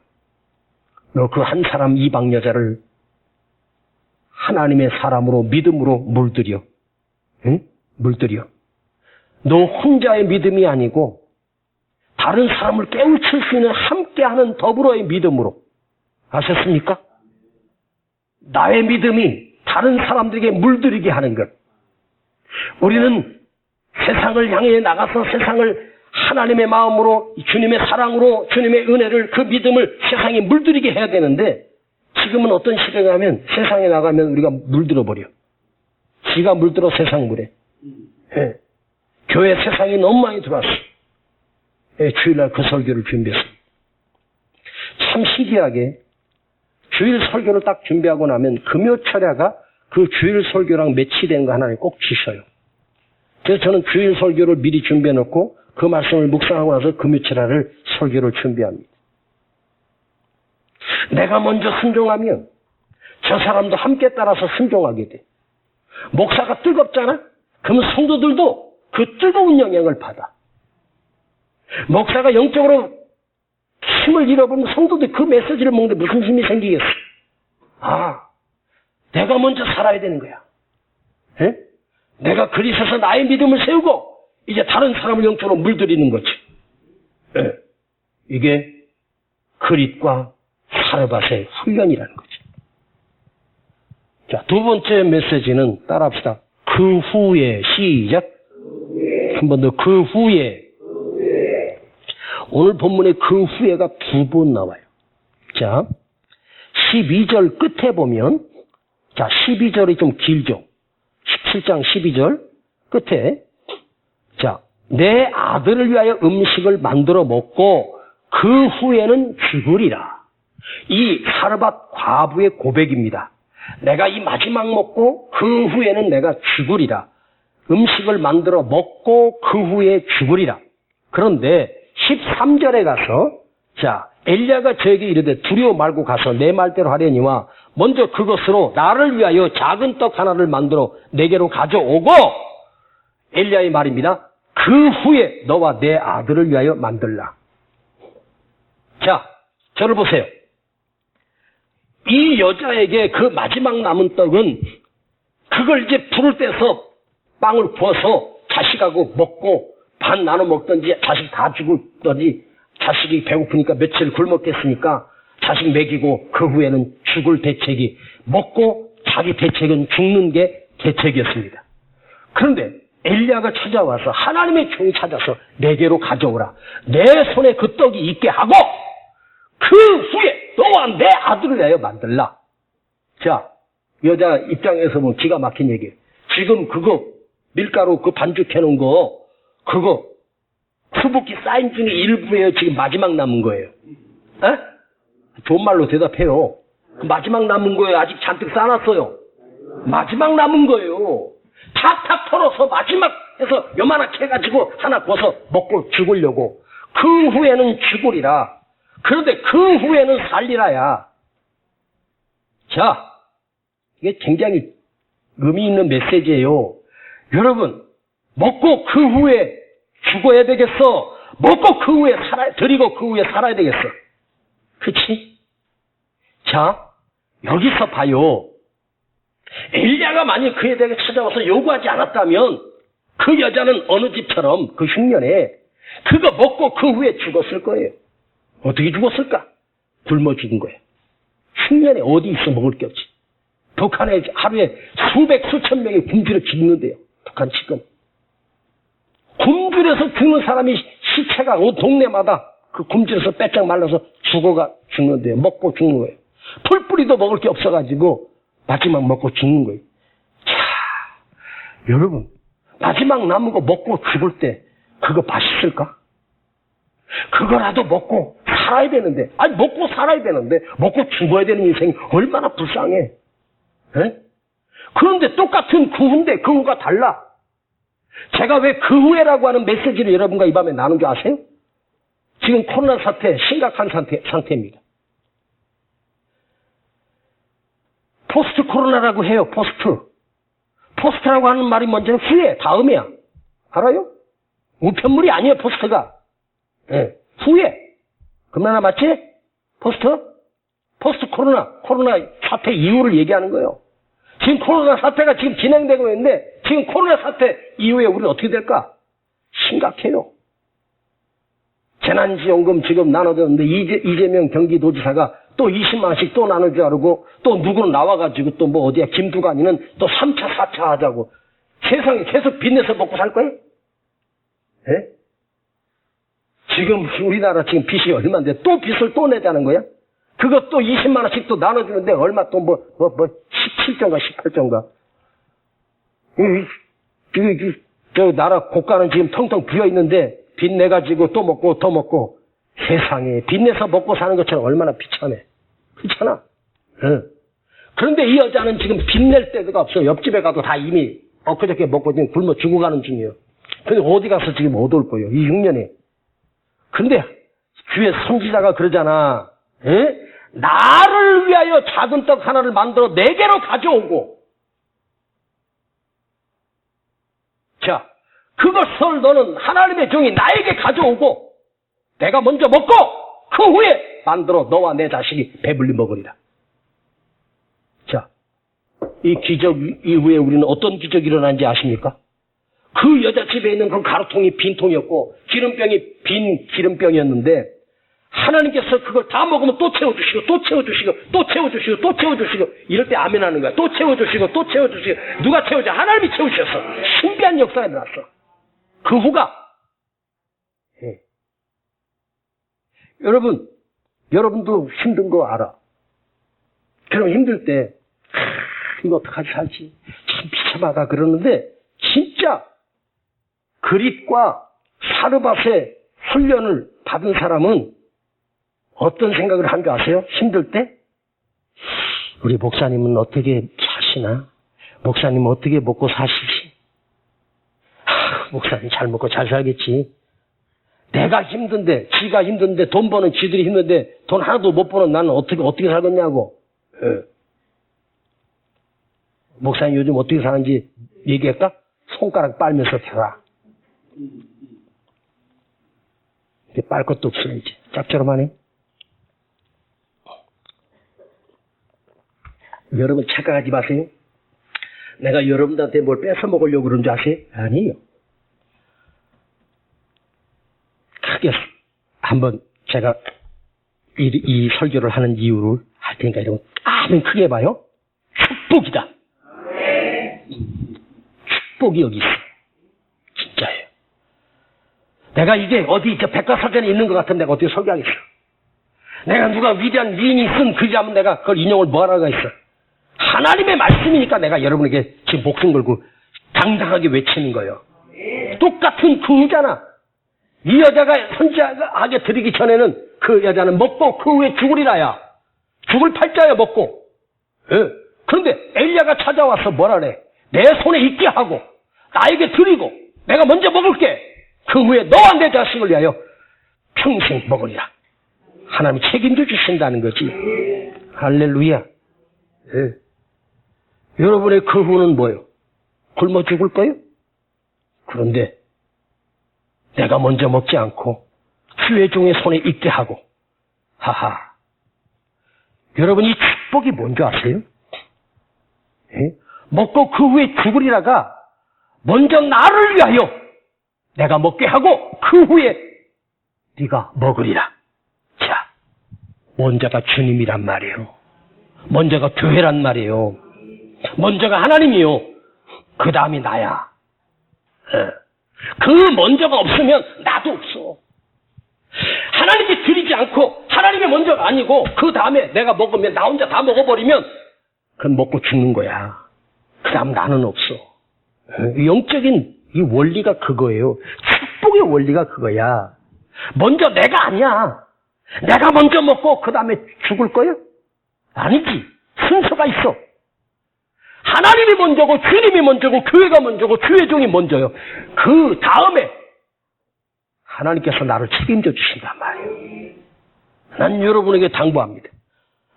너 그 한 사람 이방 여자를 하나님의 사람으로 믿음으로 물들여. 응? 물들여. 너 혼자의 믿음이 아니고 다른 사람을 깨우칠 수 있는 함께하는 더불어의 믿음으로. 아셨습니까? 나의 믿음이 다른 사람들에게 물들이게 하는 것. 우리는 세상을 향해 나가서 세상을 하나님의 마음으로 주님의 사랑으로 주님의 은혜를 그 믿음을 세상에 물들이게 해야 되는데 지금은 어떤 시대가 하면 세상에 나가면 우리가 물들어버려. 지가 물들어 세상 물에. 예. 교회 세상이 너무 많이 들어왔어. 예, 주일날 그 설교를 준비했습니다. 참 신기하게 주일 설교를 딱 준비하고 나면 금요철야가 그 주일 설교랑 매치된 거 하나를 꼭 주셔요. 그래서 저는 주일 설교를 미리 준비해 놓고 그 말씀을 묵상하고 나서 금요철야를 설교를 준비합니다. 내가 먼저 순종하면 저 사람도 함께 따라서 순종하게 돼. 목사가 뜨겁잖아? 그러면 성도들도 그 뜨거운 영향을 받아. 목사가 영적으로 힘을 잃어버리면 성도들이 그 메시지를 먹는데 무슨 힘이 생기겠어? 아, 내가 먼저 살아야 되는 거야. 에? 내가 그리스도에서 나의 믿음을 세우고 이제 다른 사람을 영적으로 물들이는 거지. 에? 이게 그릿과 사르밧의 훈련이라는 거지. 자, 두 번째 메시지는 따라합시다. 그 후에 시작. 한 번 더. 그 후에. 오늘 본문에 그 후에가 두 번 나와요. 자, 12절 끝에 보면, 자, 12절이 좀 길죠. 17장 12절 끝에, 자, 내 아들을 위하여 음식을 만들어 먹고 그 후에는 죽으리라. 이 사르밧 과부의 고백입니다. 내가 이 마지막 먹고 그 후에는 내가 죽으리라. 음식을 만들어 먹고 그 후에 죽으리라. 그런데 13절에 가서 자, 엘리야가 저에게 이르되 두려워 말고 가서 내 말대로 하려니와 먼저 그것으로 나를 위하여 작은 떡 하나를 만들어 내게로 가져오고, 엘리야의 말입니다. 그 후에 너와 내 아들을 위하여 만들라. 자, 저를 보세요. 이 여자에게 그 마지막 남은 떡은 그걸 이제 불을 떼서 빵을 구워서 자식하고 먹고 반 나눠 먹든지 자식 다 죽을든지, 자식이 배고프니까 며칠 굶었겠으니까 자식 먹이고 그 후에는 죽을 대책이, 먹고 자기 대책은 죽는 게 대책이었습니다. 그런데 엘리야가 찾아와서 하나님의 종이 찾아서 내게로 가져오라. 내 손에 그 떡이 있게 하고 그 후에 너와 내 아들을 위하여 만들라. 자, 여자 입장에서 보면 기가 막힌 얘기예요. 지금 그거 밀가루 그 반죽해놓은 거 그거 수북히 쌓인 중에 일부예요. 지금 마지막 남은 거예요. 에? 좋은 말로 대답해요. 그 마지막 남은 거예요. 아직 잔뜩 쌓아놨어요. 마지막 남은 거예요. 탁탁 털어서 마지막에서 요만하게 해가지고 하나 구워서 먹고 죽으려고. 그 후에는 죽으리라. 그런데 그 후에는 살리라야. 자, 이게 굉장히 의미 있는 메시지예요. 여러분, 먹고 그 후에 죽어야 되겠어. 먹고 그 후에 드리고 그 후에 살아야 되겠어. 그치? 자, 여기서 봐요. 엘리야가 만약 그에 대해 찾아와서 요구하지 않았다면 그 여자는 어느 집처럼 그 흉년에 그거 먹고 그 후에 죽었을 거예요. 어떻게 죽었을까? 굶어 죽은 거예요. 흉년에 어디 있어 먹을 게 없지. 북한에 하루에 수백 수천 명이 굶주려 죽는데요. 북한 지금. 굶주려서 죽는 사람이 시체가 동네마다 그 굶주려서 빼짝 말라서 죽는데요. 먹고 죽는 거예요. 풀뿌리도 먹을 게 없어가지고 마지막 먹고 죽는 거예요. 자, 여러분, 마지막 남은 거 먹고 죽을 때 그거 맛있을까? 그거라도 먹고 살아야 되는데, 아니 먹고 살아야 되는데 먹고 죽어야 되는 인생이 얼마나 불쌍해. 에? 그런데 똑같은 그 후인데 그 후가 달라. 제가 왜 그 후에라고 하는 메시지를 여러분과 이 밤에 나눈 줄 아세요? 지금 코로나 사태 심각한 상태입니다. 포스트 코로나라고 해요. 포스트라고 하는 말이 뭔지는 후에, 다음이야. 알아요? 우편물이 아니에요. 포스트가. 네. 후에. 그러나 맞지? 포스트 코로나 사태 이후를 얘기하는 거예요. 지금 코로나 사태가 지금 진행되고 있는데 지금 코로나 사태 이후에 우리는 어떻게 될까? 심각해요. 재난지원금 지금 나눠줬는데 이재명 경기도지사가 또 20만 원씩 또 나눠주라고, 또 누구는 나와가지고 또 뭐 어디야 김두관이는 또 3차 4차 하자고. 세상에 계속 빚내서 먹고 살 거예요? 예? 지금 우리나라 지금 빚이 얼마인데 또 빚을 또 내자는 거야? 그거 또 20만 원씩 또 나눠주는데 얼마 또 17조인가 18조인가. 저 나라 국가는 지금 텅텅 비어있는데 빚 내가지고 또 먹고 더 먹고. 세상에 빚내서 먹고 사는 것처럼 얼마나 비참해. 그렇잖아. 응. 그런데 이 여자는 지금 빚낼 데가 없어. 옆집에 가도 다 이미 엊그저께 먹고 지금 굶어 죽어가는 중이에요. 근데 어디 가서 지금 얻을 거예요. 이 흉년에. 근데 주의 선지자가 그러잖아. 에? 나를 위하여 작은 떡 하나를 만들어 내게로 가져오고. 자, 그것을 너는 하나님의 종이 나에게 가져오고 내가 먼저 먹고 그 후에 만들어 너와 내 자식이 배불리 먹으리라. 자, 이 기적 이후에 우리는 어떤 기적이 일어난지 아십니까? 그 여자 집에 있는 그 가루통이 빈 통이었고 기름병이 빈 기름병이었는데 하나님께서 그걸 다 먹으면 또 채워주시고 또 채워주시고 또 채워주시고 또 채워주시고 이럴 때 아멘 하는 거야. 또 채워주시고 또 채워주시고. 누가 채워줘? 하나님이 채우셨어. 신비한 역사가 일어났어. 그 후가. 예. 여러분도 힘든 거 알아. 그럼 힘들 때, 이거 어떡하지 살지? 참 비참하다 그러는데, 진짜 그릿과 사르밧의 훈련을 받은 사람은 어떤 생각을 한 줄 아세요? 힘들 때? 우리 목사님은 어떻게 사시나? 목사님은 어떻게 먹고 사시지? 목사님 잘 먹고 잘 살겠지. 내가 힘든데, 지가 힘든데, 돈 버는 지들이 힘든데, 돈 하나도 못 버는 나는 어떻게 살겠냐고. 예. 목사님 요즘 어떻게 사는지 얘기할까? 손가락 빨면서 살아. 이제 빨 것도 없어, 이제. 짭조름하네. 여러분 착각하지 마세요. 내가 여러분들한테 뭘 뺏어 먹으려고 그런 줄 아세요? 아니에요. 크게 한번 제가 이 설교를 하는 이유를 할 테니까 여러분 아멘 크게 봐요. 축복이다. 축복이 여기 있어. 진짜예요. 내가 이게 어디 저 백과사전에 있는 것 같으면 내가 어떻게 설교하겠어. 내가 누가 위대한 미인이 쓴 글이 하면 내가 그걸 인용을 뭐하라고 했어. 하나님의 말씀이니까 내가 여러분에게 지금 목숨 걸고 당당하게 외치는 거예요. 똑같은 그 후잖아. 이 여자가 선지하게 드리기 전에는 그 여자는 먹고 그 후에 죽으리라야. 죽을 팔자야 먹고. 예. 그런데 엘리야가 찾아와서 뭐라 그래. 내 손에 있게 하고 나에게 드리고 내가 먼저 먹을게. 그 후에 너와 내 자식을 위하여 평생 먹으리라. 하나님이 책임져 주신다는 거지. 할렐루야. 예. 여러분의 그 후는 뭐예요? 굶어 죽을 거예요? 그런데 내가 먼저 먹지 않고 주의 종의 손에 있게 하고 하하. 여러분 이 축복이 뭔지 아세요? 예? 먹고 그 후에 죽으리라가 먼저 나를 위하여 내가 먹게 하고 그 후에 네가 먹으리라. 자, 먼저가 주님이란 말이에요. 먼저가 교회란 말이에요. 먼저가 하나님이요. 그 다음이 나야. 그 먼저가 없으면 나도 없어. 하나님께 드리지 않고 하나님의 먼저가 아니고 그 다음에 내가 먹으면 나 혼자 다 먹어버리면 그건 먹고 죽는 거야. 그 다음 나는 없어. 영적인 이 원리가 그거예요. 축복의 원리가 그거야. 먼저 내가 아니야. 내가 먼저 먹고 그 다음에 죽을 거야? 아니지. 순서가 있어. 하나님이 먼저고 주님이 먼저고 교회가 먼저고 주의 종이 먼저요. 그 다음에 하나님께서 나를 책임져 주신단 말이에요. 난 여러분에게 당부합니다.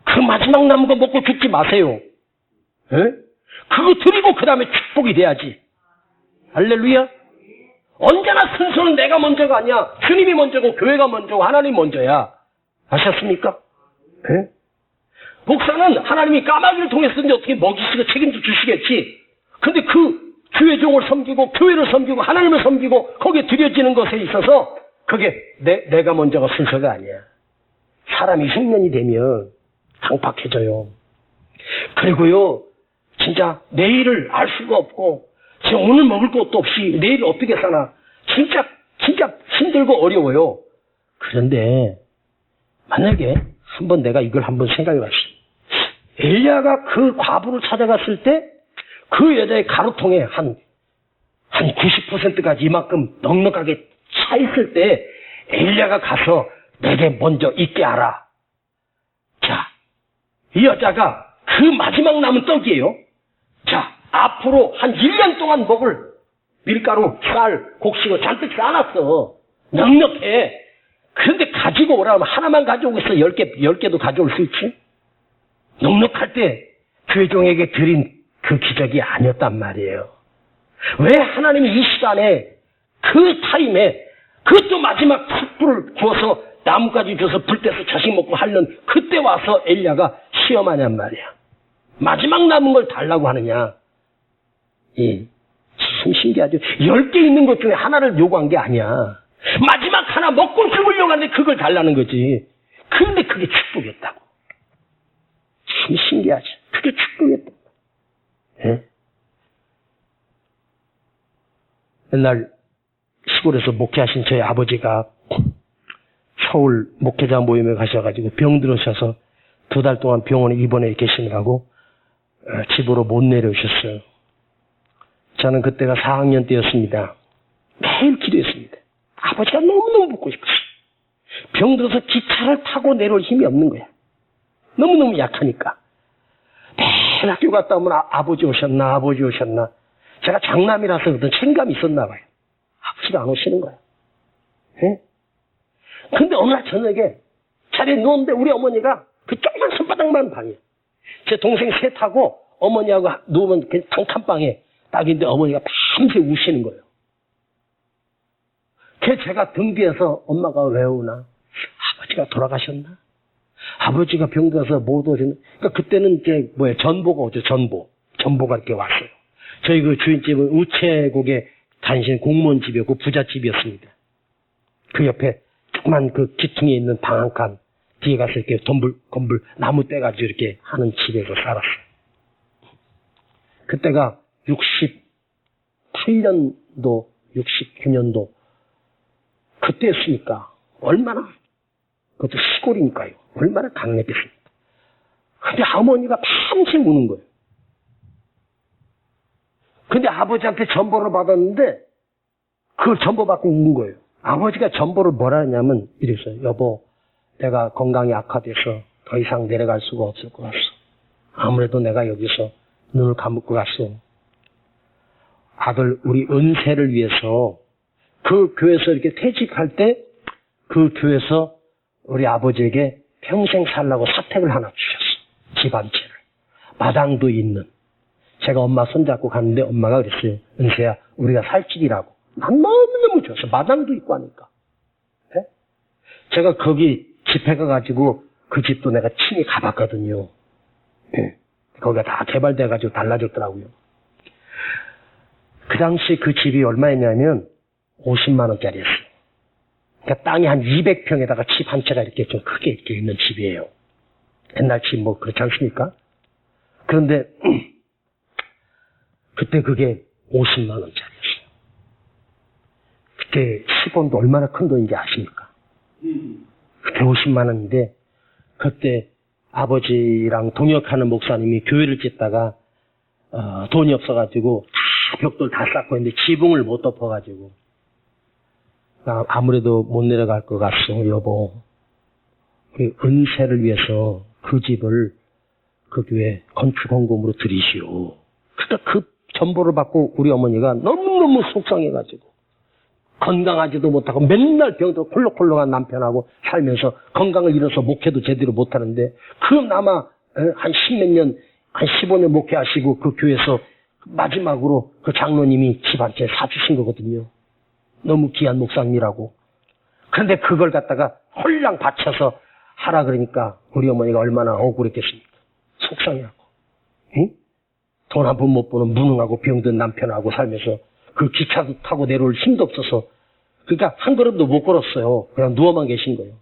그 마지막 남은 거 먹고 죽지 마세요. 에? 그거 드리고 그 다음에 축복이 돼야지. 할렐루야. 언제나 순서는 내가 먼저가 아니야. 주님이 먼저고 교회가 먼저고 하나님이 먼저야. 아셨습니까? 에? 목사는 하나님이 까마귀를 통해서 어떻게 먹이시고 책임져 주시겠지. 근데 그 주의 종을 섬기고 교회를 섬기고 하나님을 섬기고 거기에 드려지는 것에 있어서 그게 내가 먼저가 순서가 아니야. 사람이 흉년이 되면 강팍해져요. 그리고요 진짜 내일을 알 수가 없고 지금 오늘 먹을 것도 없이 내일 어떻게 사나 진짜 힘들고 어려워요. 그런데 만약에 한번 내가 이걸 한번 생각해 봤어요. 엘리야가 그 과부를 찾아갔을 때 그 여자의 가루통에 한 90%까지 이만큼 넉넉하게 차 있을 때 엘리야가 가서 내게 먼저 있게 하라. 자, 이 여자가 그 마지막 남은 떡이에요. 자, 앞으로 한 1년 동안 먹을 밀가루, 쌀, 곡식을 잔뜩 싸놨어. 넉넉해. 그런데 가지고 오라면 하나만 가져오고 있어. 10개도 가져올 수 있지? 넉넉할 때 주의 종에게 드린 그 기적이 아니었단 말이에요. 왜 하나님이 이 시간에 그 타임에 그것도 마지막 숯불을 구워서 나뭇가지 줘서 불 떼서 자식 먹고 하려는 그때 와서 엘리야가 시험하냔 말이야. 마지막 남은 걸 달라고 하느냐. 참 신기하죠. 10개 있는 것 중에 하나를 요구한 게 아니야. 마지막 하나 먹고 죽으려고 하는데 그걸 달라는 거지. 그런데 그게 축복이었다고. 참 신기하지. 그게 축복이었다. 예? 옛날 시골에서 목회하신 저희 아버지가 서울 목회자 모임에 가셔가지고 병들으셔서 2달 동안 병원에 입원해 계시느라고 집으로 못 내려오셨어요. 저는 그때가 4학년 때였습니다. 매일 기도했습니다. 아버지가 너무너무 보고 싶었어요. 병들어서 기차를 타고 내려올 힘이 없는 거야. 너무너무 약하니까. 매일 학교 갔다 오면 아버지 오셨나 아버지 오셨나. 제가 장남이라서 그런 책임감이 있었나 봐요. 아버지가 안 오시는 거야. 예? 근데 어느 날 저녁에 자리에 누웠는데 우리 어머니가 그 조그만 손바닥만 방이에요. 제 동생 셋하고 어머니하고 누우면 그냥 단칸방에 딱인데 어머니가 밤새 우시는 거예요. 그래서 제가 등 뒤에서 엄마가 왜 우나? 아버지가 돌아가셨나? 아버지가 병들어서 못 오셨나? 그러니까 그때는 이제 전보가 오죠. 전보가 이렇게 왔어요. 저희 그 주인집은 우체국에 다니시는 공무원 집이었고 부잣집이었습니다. 그 옆에 조그만 그 기퉁에 있는 방 한 칸 뒤에 가서 이렇게 건불 나무 떼가지고 이렇게 하는 집에서 살았어요. 그때가 68년도 69년도 그때였으니까 얼마나 그것도 시골이니까요. 얼마나 강력했습니까. 근데 어머니가 밤새 우는 거예요. 근데 아버지한테 전보를 받았는데 그걸 전보 받고 운 거예요. 아버지가 전보를 뭐라 했냐면 이랬어요. 여보, 내가 건강이 악화돼서 더 이상 내려갈 수가 없을 것 같소. 아무래도 내가 여기서 눈을 감고 갔소. 아들 우리 은세를 위해서 그 교회에서 이렇게 퇴직할 때 그 교회에서 우리 아버지에게 평생 살라고 사택을 하나 주셨어. 집 한 채를. 마당도 있는. 제가 엄마 손잡고 갔는데 엄마가 그랬어요. 은세야 우리가 살 집이라고. 난 너무너무 좋았어. 마당도 있고 하니까. 네? 제가 거기 집회 가가지고 그 집도 내가 친히 가봤거든요. 네. 거기가 다 개발돼가지고 달라졌더라고요. 그 당시 그 집이 얼마였냐면 50만 원짜리였어요. 그러니까 땅이 한 200평에다가 집 한 채가 이렇게 좀 크게 이렇게 있는 집이에요. 옛날 집 뭐 그렇지 않습니까? 그런데 그때 그게 50만 원짜리였어요. 그때 10원도 얼마나 큰 돈인지 아십니까? 그때 50만 원인데 그때 아버지랑 동역하는 목사님이 교회를 짓다가 돈이 없어가지고 다 벽돌 다 쌓고 있는데 지붕을 못 덮어가지고 아무래도 못 내려갈 것 같소 여보. 그 은세를 위해서 그 집을 그 교회 건축헌금으로 드리시오. 그러니까 그 전보를 받고 우리 어머니가 너무너무 속상해가지고 건강하지도 못하고 맨날 병들어 콜록콜록한 남편하고 살면서 건강을 잃어서 목회도 제대로 못하는데 그나마 한 10몇 년, 한 15년 목회하시고 그 교회에서 마지막으로 그 장로님이 집 한 채 사주신 거거든요. 너무 귀한 목사님이라고. 그런데 그걸 갖다가 홀랑 바쳐서 하라 그러니까 우리 어머니가 얼마나 억울했겠습니까. 속상해하고. 응? 돈 한 푼 못 버는 무능하고 병든 남편하고 살면서 그 기차도 타고 내려올 힘도 없어서 그러니까 한 걸음도 못 걸었어요. 그냥 누워만 계신 거예요.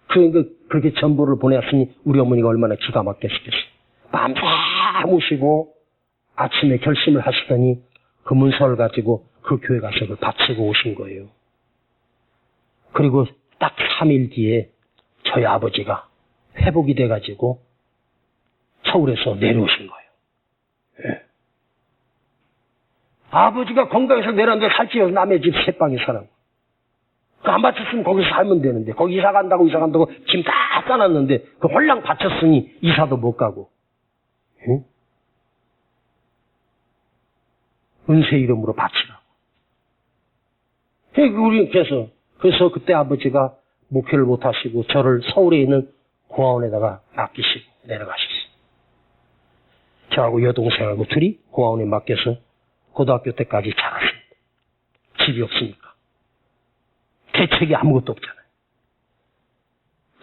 그러니까 그렇게 전보를 보내왔으니 우리 어머니가 얼마나 기가 막혔겠어요. 밤새 우시고 아침에 결심을 하시더니 그 문서를 가지고 그 교회 가서 그걸 바치고 오신 거예요. 그리고 딱 3일 뒤에 저희 아버지가 회복이 돼가지고 서울에서 내려오신 거예요. 예. 아버지가 건강해서 내려왔는데 살찌워서 남의 집 새방에 살아요. 안 바쳤으면 거기서 살면 되는데 거기 이사 간다고 짐 다 싸놨는데 그 홀랑 바쳤으니 이사도 못 가고. 예? 은세 이름으로 바치라고. 그래서 그때 아버지가 목회를 못 하시고 저를 서울에 있는 고아원에다가 맡기시고 내려가셨어요. 저하고 여동생하고 둘이 고아원에 맡겨서 고등학교 때까지 자랐습니다. 집이 없으니까. 대책이 아무것도 없잖아요.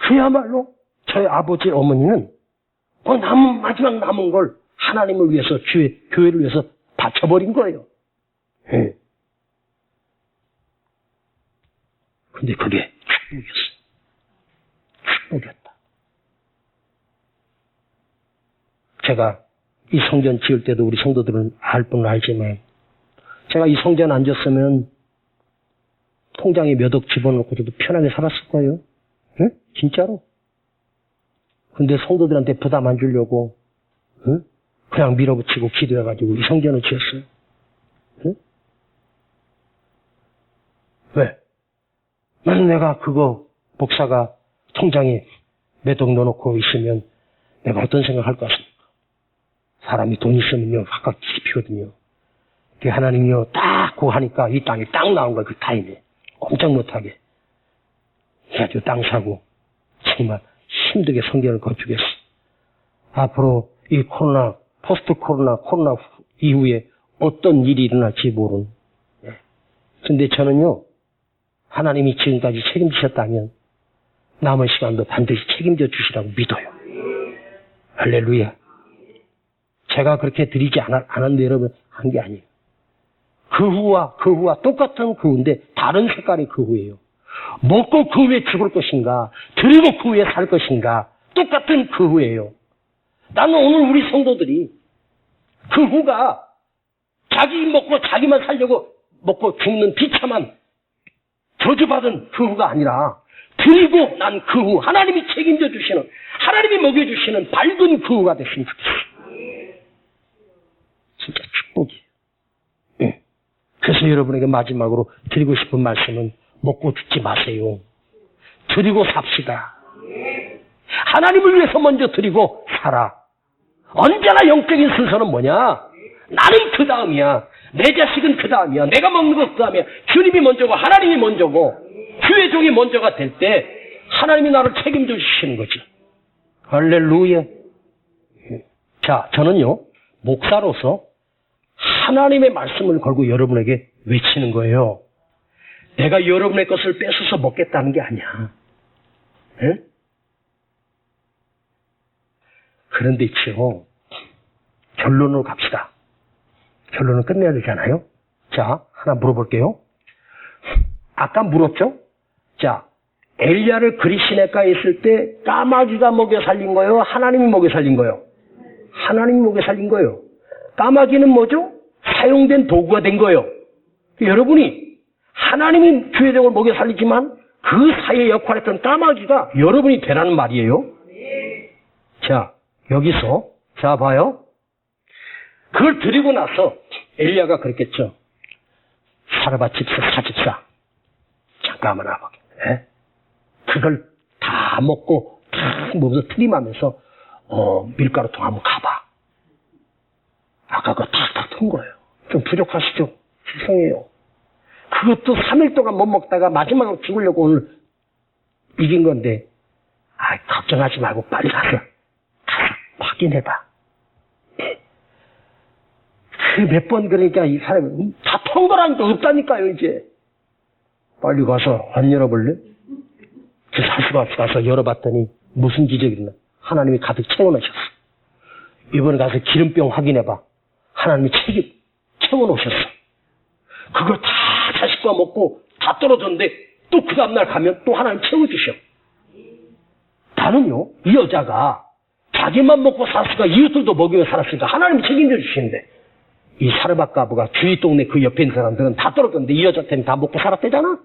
그야말로 저희 아버지 어머니는 마지막 남은 걸 하나님을 위해서 교회를 위해서 바쳐버린 거예요. 네. 근데 그게 축복이었어요. 축복이었다. 제가 이 성전 지을 때도 우리 성도들은 알 분은 알지만 제가 이 성전 안 지었으면 통장에 몇 억 집어넣고도 편하게 살았을 거예요. 응? 진짜로. 근데 성도들한테 부담 안 주려고 응? 그냥 밀어붙이고 기도해가지고 이 성전을 지었어요. 응? 왜? 나는 내가 그거 목사가 통장에 몇 억 넣어놓고 있으면 내가 어떤 생각할 것 같습니까? 사람이 돈 있으면요 확확 뒤집히거든요. 그 하나님이요 딱 그거 하니까 이 땅이 딱 나온 거야. 그 타임에 꼼짝 못하게 그래가지고 땅 사고 정말 힘들게 성경을 건축했어. 앞으로 이 코로나 포스트 코로나 이후에 어떤 일이 일어날지 모르는. 근데 저는요 하나님이 지금까지 책임지셨다면 남은 시간도 반드시 책임져 주시라고 믿어요. 할렐루야. 제가 그렇게 드리지 않았는데 여러분 한 게 아니에요. 그 후와 똑같은 그 후인데 다른 색깔의 그 후예요. 먹고 그 후에 죽을 것인가 드리고 그 후에 살 것인가 똑같은 그 후예요. 나는 오늘 우리 성도들이 그 후가 자기 먹고 자기만 살려고 먹고 죽는 비참한 저주받은 그 후가 아니라 드리고 난 그 후 하나님이 책임져 주시는 하나님이 먹여주시는 밝은 그 후가 됐으면 좋겠어요. 진짜 축복이에요. 네. 그래서 여러분에게 마지막으로 드리고 싶은 말씀은 먹고 죽지 마세요. 드리고 삽시다. 하나님을 위해서 먼저 드리고 살아. 언제나 영적인 순서는 뭐냐? 나는 그 다음이야. 내 자식은 그 다음이야. 내가 먹는 것 그 다음이야. 주님이 먼저고 하나님이 먼저고 주의 종이 먼저가 될 때 하나님이 나를 책임져 주시는 거지. 할렐루야. 자, 저는요 목사로서 하나님의 말씀을 걸고 여러분에게 외치는 거예요. 내가 여러분의 것을 뺏어서 먹겠다는 게 아니야. 에? 그런데 있죠. 결론으로 갑시다. 결론을 끝내야 되잖아요. 자, 하나 물어볼게요. 아까 물었죠? 자, 엘리야를 그리 시내가에 있을 때 까마귀가 먹여 살린 거예요? 하나님이 먹여 살린 거예요? 하나님이 먹여 살린 거예요. 까마귀는 뭐죠? 사용된 도구가 된 거예요. 여러분이 하나님이 주의종을 먹여 살리지만 그 사이에 역할했던 까마귀가 여러분이 되라는 말이에요. 자, 여기서 자 봐요. 그걸 드리고 나서 엘리야가 그랬겠죠. 사르밧 집사 사집사 잠깐만 와보게. 그걸 다 먹고 다 먹어서 트림하면서 밀가루통 한번 가봐. 아까 그거 탁탁 튼 거예요. 좀 부족하시죠? 죄송해요. 그것도 3일 동안 못 먹다가 마지막으로 죽으려고 오늘 이긴 건데 걱정하지 말고 빨리 가서 확인해봐. 그 몇 번 그러니까 이 사람이 다 턴 거라니까 없다니까요. 이제 빨리 가서 안 열어볼래? 그 사수가 가서 열어봤더니 무슨 기적이 있나? 하나님이 가득 채워놓으셨어. 이번에 가서 기름병 확인해봐. 하나님이 채워놓으셨어. 그걸 다 자식과 먹고 다 떨어졌는데 또 그 다음날 가면 또 하나님 채워주셔. 나는요 이 여자가 자기만 먹고 사수가 이웃들도 먹이며 살았으니까 하나님이 책임져 주시는데 이 사르밧 가부가 주위 동네 그 옆에 있는 사람들은 다 떨어졌는데 이 여자한테는 다 먹고 살았대잖아.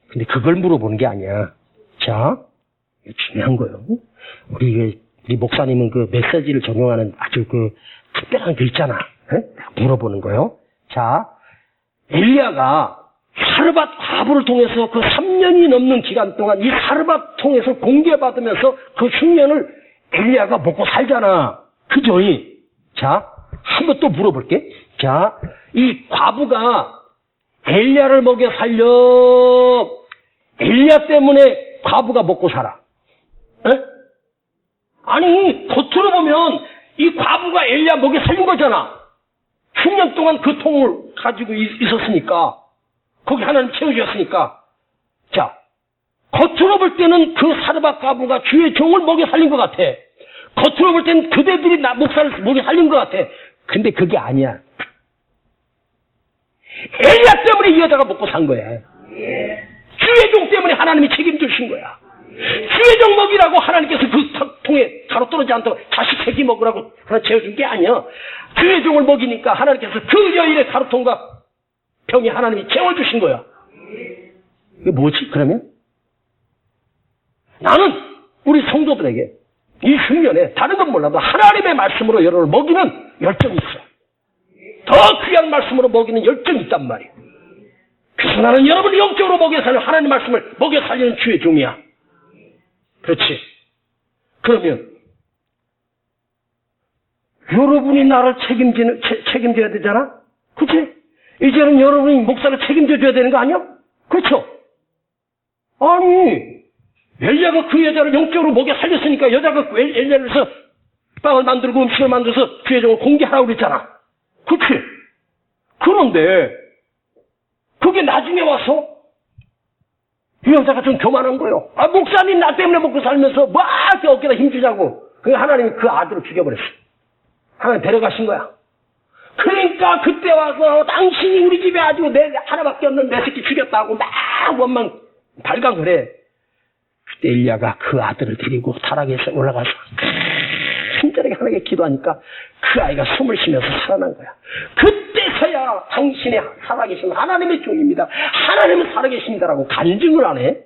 근데 그걸 물어보는 게 아니야. 자, 중요한 거예요. 우리 목사님은 그 메시지를 적용하는 아주 그 특별한 게 있잖아. 물어보는 거예요. 자, 엘리야가 사르밧 과부를 통해서 그 3년이 넘는 기간 동안 이 사르밧 통해서 공개받으면서 그 흉년을 엘리야가 먹고 살잖아. 그죠? 자, 한번 또 물어볼게. 자, 이 과부가 엘리야를 먹여 살려. 엘리야 때문에 과부가 먹고 살아. 에? 아니, 겉으로 보면 이 과부가 엘리야 먹여 살린 거잖아. 10년 동안 그 통을 가지고 있었으니까. 거기 하나님 채워주셨으니까. 자, 겉으로 볼 때는 그 사르밧 과부가 주의 종을 먹여 살린 것 같아. 겉으로 볼 때는 그대들이 목사를 먹여 살린 것 같아. 근데 그게 아니야. 엘리야 때문에 이 여자가 먹고 산 거야. 주의 종 때문에 하나님이 책임져 주신 거야. 주의 종 먹이라고 하나님께서 그 통에 가로 떨어지지 않도록 다시 새끼 먹으라고 하나 채워준 게 아니야. 주의 종을 먹이니까 하나님께서 그 여인의 가루통과 병이 하나님이 채워주신 거야. 이게 뭐지, 그러면? 나는 우리 성도들에게 이 흉년에 다른 건 몰라도 하나님의 말씀으로 여러분을 먹이는 열정이 있어. 더 귀한 말씀으로 먹이는 열정이 있단 말이에요. 그래서 나는 여러분을 영적으로 먹여 살리는 하나님 말씀을 먹여 살리는 주의 종이야. 그렇지. 그러면 여러분이 나를 책임져야 되잖아? 그치? 이제는 여러분이 목사를 책임져줘야 되는 거 아니야? 그렇죠? 아니, 엘리야가 그 여자를 영적으로 먹여 살렸으니까 여자가 엘리야를 해서 빵을 만들고 음식을 만들어서 주의 종을 공개하라고 그랬잖아. 그치? 그런데 그게 나중에 와서 이 여자가 좀 교만한 거예요. 아, 목사님 나 때문에 먹고 살면서 막 어깨다 힘주자고. 그 하나님이 그 아들을 죽여버렸어. 하나님 데려가신 거야. 그러니까 그때 와서 당신이 우리 집에 아주 내 하나밖에 없는 내 새끼 죽였다고 막 원망 발광을 해. 그때 엘리야가 그 아들을 데리고 타락에서 올라가서 친절하게 하나님께 기도하니까 그 아이가 숨을 쉬면서 살아난 거야. 그때서야 당신의 살아계신 하나님의 종입니다. 하나님은 살아계십니다라고 간증을 안 해.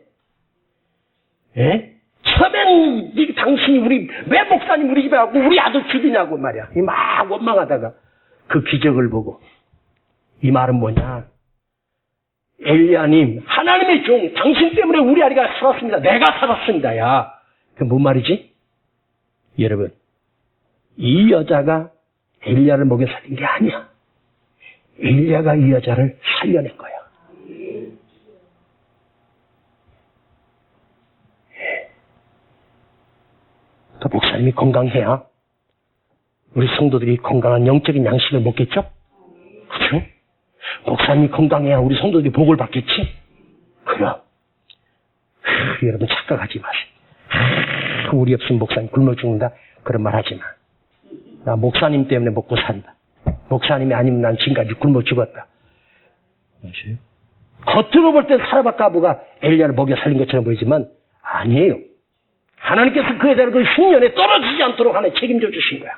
예? 처음엔 당신이 왜 목사님 우리 집에 왔고 우리 아들 죽이냐고 말이야. 막 원망하다가 그 기적을 보고 이 말은 뭐냐? 엘리야님, 하나님의 종, 당신 때문에 우리 아이가 살았습니다. 내가 살았습니다. 야, 그 뭔 말이지? 여러분, 이 여자가 엘리야를 먹여 살린 게 아니야. 엘리야가 이 여자를 살려낸 거야. 그 목사님이 건강해야 우리 성도들이 건강한 영적인 양식을 먹겠죠? 그렇죠? 목사님이 건강해야 우리 성도들이 복을 받겠지? 그래. 여러분 착각하지 마세요. 우리 없으면 목사님 굶어 죽는다. 그런 말 하지 마. 나 목사님 때문에 먹고 산다. 목사님이 아니면 난 지금까지 굶어 죽었다. 겉으로 볼 땐 사라밧 가부가 엘리야를 먹여 살린 것처럼 보이지만 아니에요. 하나님께서 그 여자를 그 흉년에 떨어지지 않도록 하나님 책임져 주신 거야.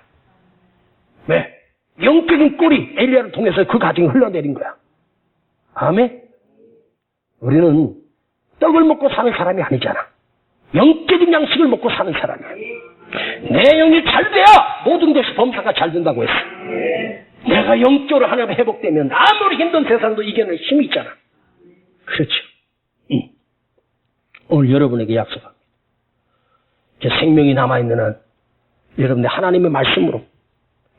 왜? 영적인 꿀이 엘리야를 통해서 그 가정이 흘러내린 거야. 아멘? 우리는 떡을 먹고 사는 사람이 아니잖아. 영적인 양식을 먹고 사는 사람이야. 내 영이 잘 돼야 모든 것이 범사가 잘 된다고 했어. 내가 영적으로 하나님 회복되면 아무리 힘든 세상도 이겨낼 힘이 있잖아. 그렇죠. 오늘 여러분에게 약속합니다. 제 생명이 남아있는 한 여러분의 하나님의 말씀으로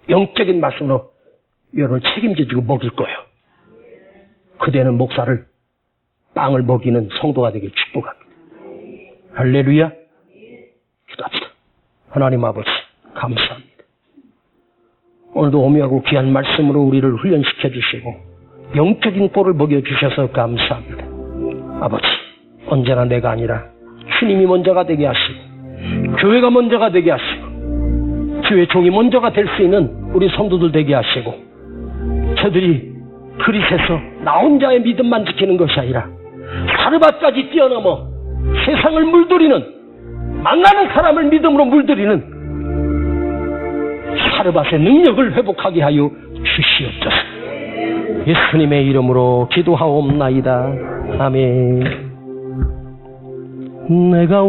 영적인 말씀으로 여러분을 책임져주고 먹일 거예요. 그대는 목사를 빵을 먹이는 성도가 되길 축복합니다. 할렐루야. 기도합시다. 하나님 아버지 감사합니다. 오늘도 오묘하고 귀한 말씀으로 우리를 훈련시켜 주시고 영적인 꼴을 먹여주셔서 감사합니다. 아버지 언제나 내가 아니라 주님이 먼저가 되게 하시고 교회가 먼저가 되게 하시고 주의 종이 먼저가 될 수 있는 우리 성도들 되게 하시고 저들이 그릿에서 나 혼자의 믿음만 지키는 것이 아니라 사르밧까지 뛰어넘어 세상을 물들이는 만나는 사람을 믿음으로 물들이는 사르밧의 능력을 회복하게 하여 주시옵소서. 예수님의 이름으로 기도하옵나이다. 아멘. 내가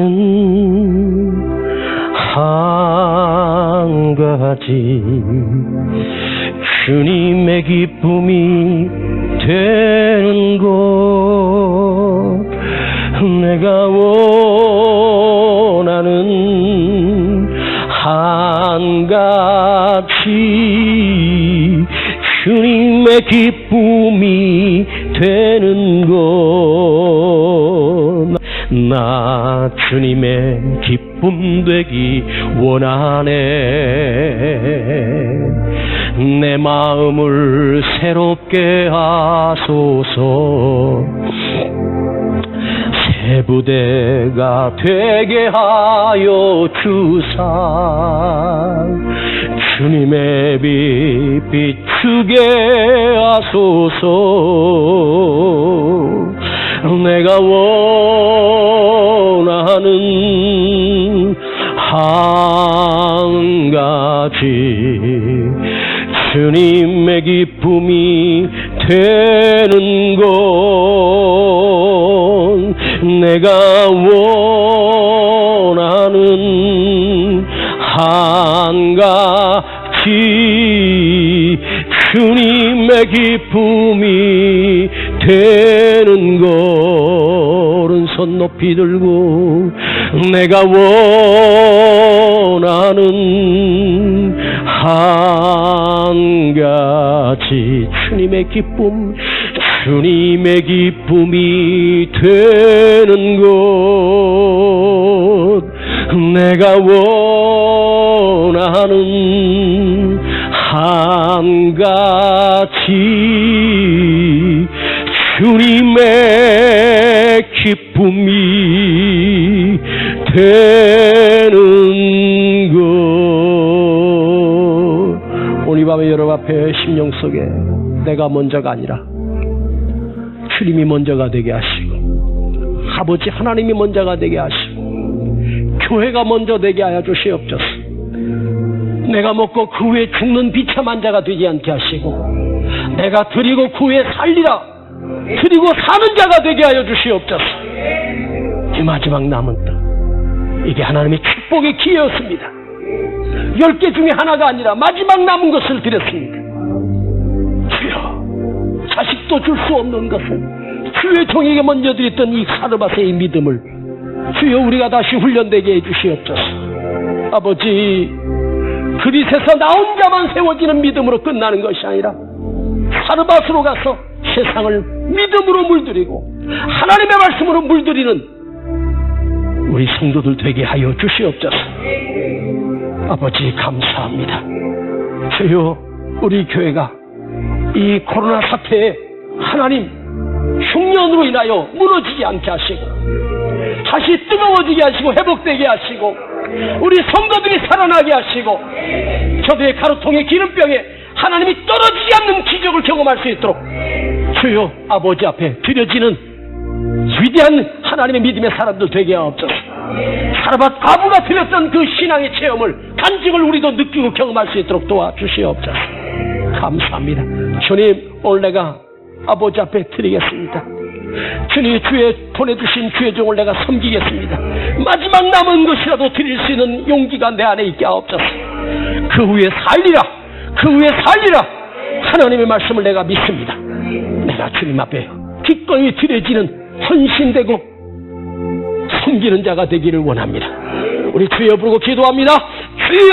원하는 한 가지 주님의 기쁨이 되는 것 내가 원하는 한 가지 주님의 기쁨이 되는 것 나 주님의 기쁨 되기 원하네 내 마음을 새롭게 하소서 새 부대가 되게 하여 주사 주님의 빛 비추게 하소서 내가 원하는 한 가지 주님의 기쁨이 되는 내가 원하는 한 가지 주님의 기쁨이 되는 것. 오른손 높이 들고 내가 원하는 한 가지 주님의 기쁨, 주님의 기쁨이 되는 것. 내가 원하는 한 가지 주님의 기쁨이 되는 것. 오늘 밤에 여러분 앞에 심령 속에 내가 먼저가 아니라 주님이 먼저가 되게 하시고 아버지 하나님이 먼저가 되게 하시고 교회가 먼저 되게 하여 주시옵소서. 내가 먹고 그 후에 죽는 비참한 자가 되지 않게 하시고 내가 드리고 그 후에 살리라 드리고 사는 자가 되게 하여 주시옵소서. 이 마지막 남은 땅, 이게 하나님의 축복의 기회였습니다. 10개 중에 하나가 아니라 마지막 남은 것을 드렸습니다. 주여, 자식도 줄 수 없는 것을 주의 종에게 먼저 드렸던 이 사르밧의 믿음을 주여 우리가 다시 훈련되게 해주시옵소서. 아버지, 그릿에서 나 혼자만 세워지는 믿음으로 끝나는 것이 아니라 사르밧으로 가서 세상을 믿음으로 물들이고 하나님의 말씀으로 물들이는 우리 성도들 되게 하여 주시옵소서. 아버지 감사합니다. 주여, 우리 교회가 이 코로나 사태에 하나님 흉년으로 인하여 무너지지 않게 하시고 다시 뜨거워지게 하시고 회복되게 하시고 우리 성도들이 살아나게 하시고 저들의 가루통에 기름병에 하나님이 떨어지지 않는 기적을 경험할 수 있도록 주여 아버지 앞에 드려지는 위대한 하나님의 믿음의 사람들 되게 하옵소서. 사르밧 과부가 드렸던 그 신앙의 체험을 간증을 우리도 느끼고 경험할 수 있도록 도와주시옵소서. 감사합니다. 주님, 오늘 내가 아버지 앞에 드리겠습니다. 주님, 주의 보내주신 주의 종을 내가 섬기겠습니다. 마지막 남은 것이라도 드릴 수 있는 용기가 내 안에 있게 하옵소서. 그 후에 살리라, 그 후에 살리라 하나님의 말씀을 내가 믿습니다. 내가 주님 앞에 기꺼이 드려지는 헌신되고 섬기는 자가 되기를 원합니다. 우리 주여 부르고 기도합니다. 주여!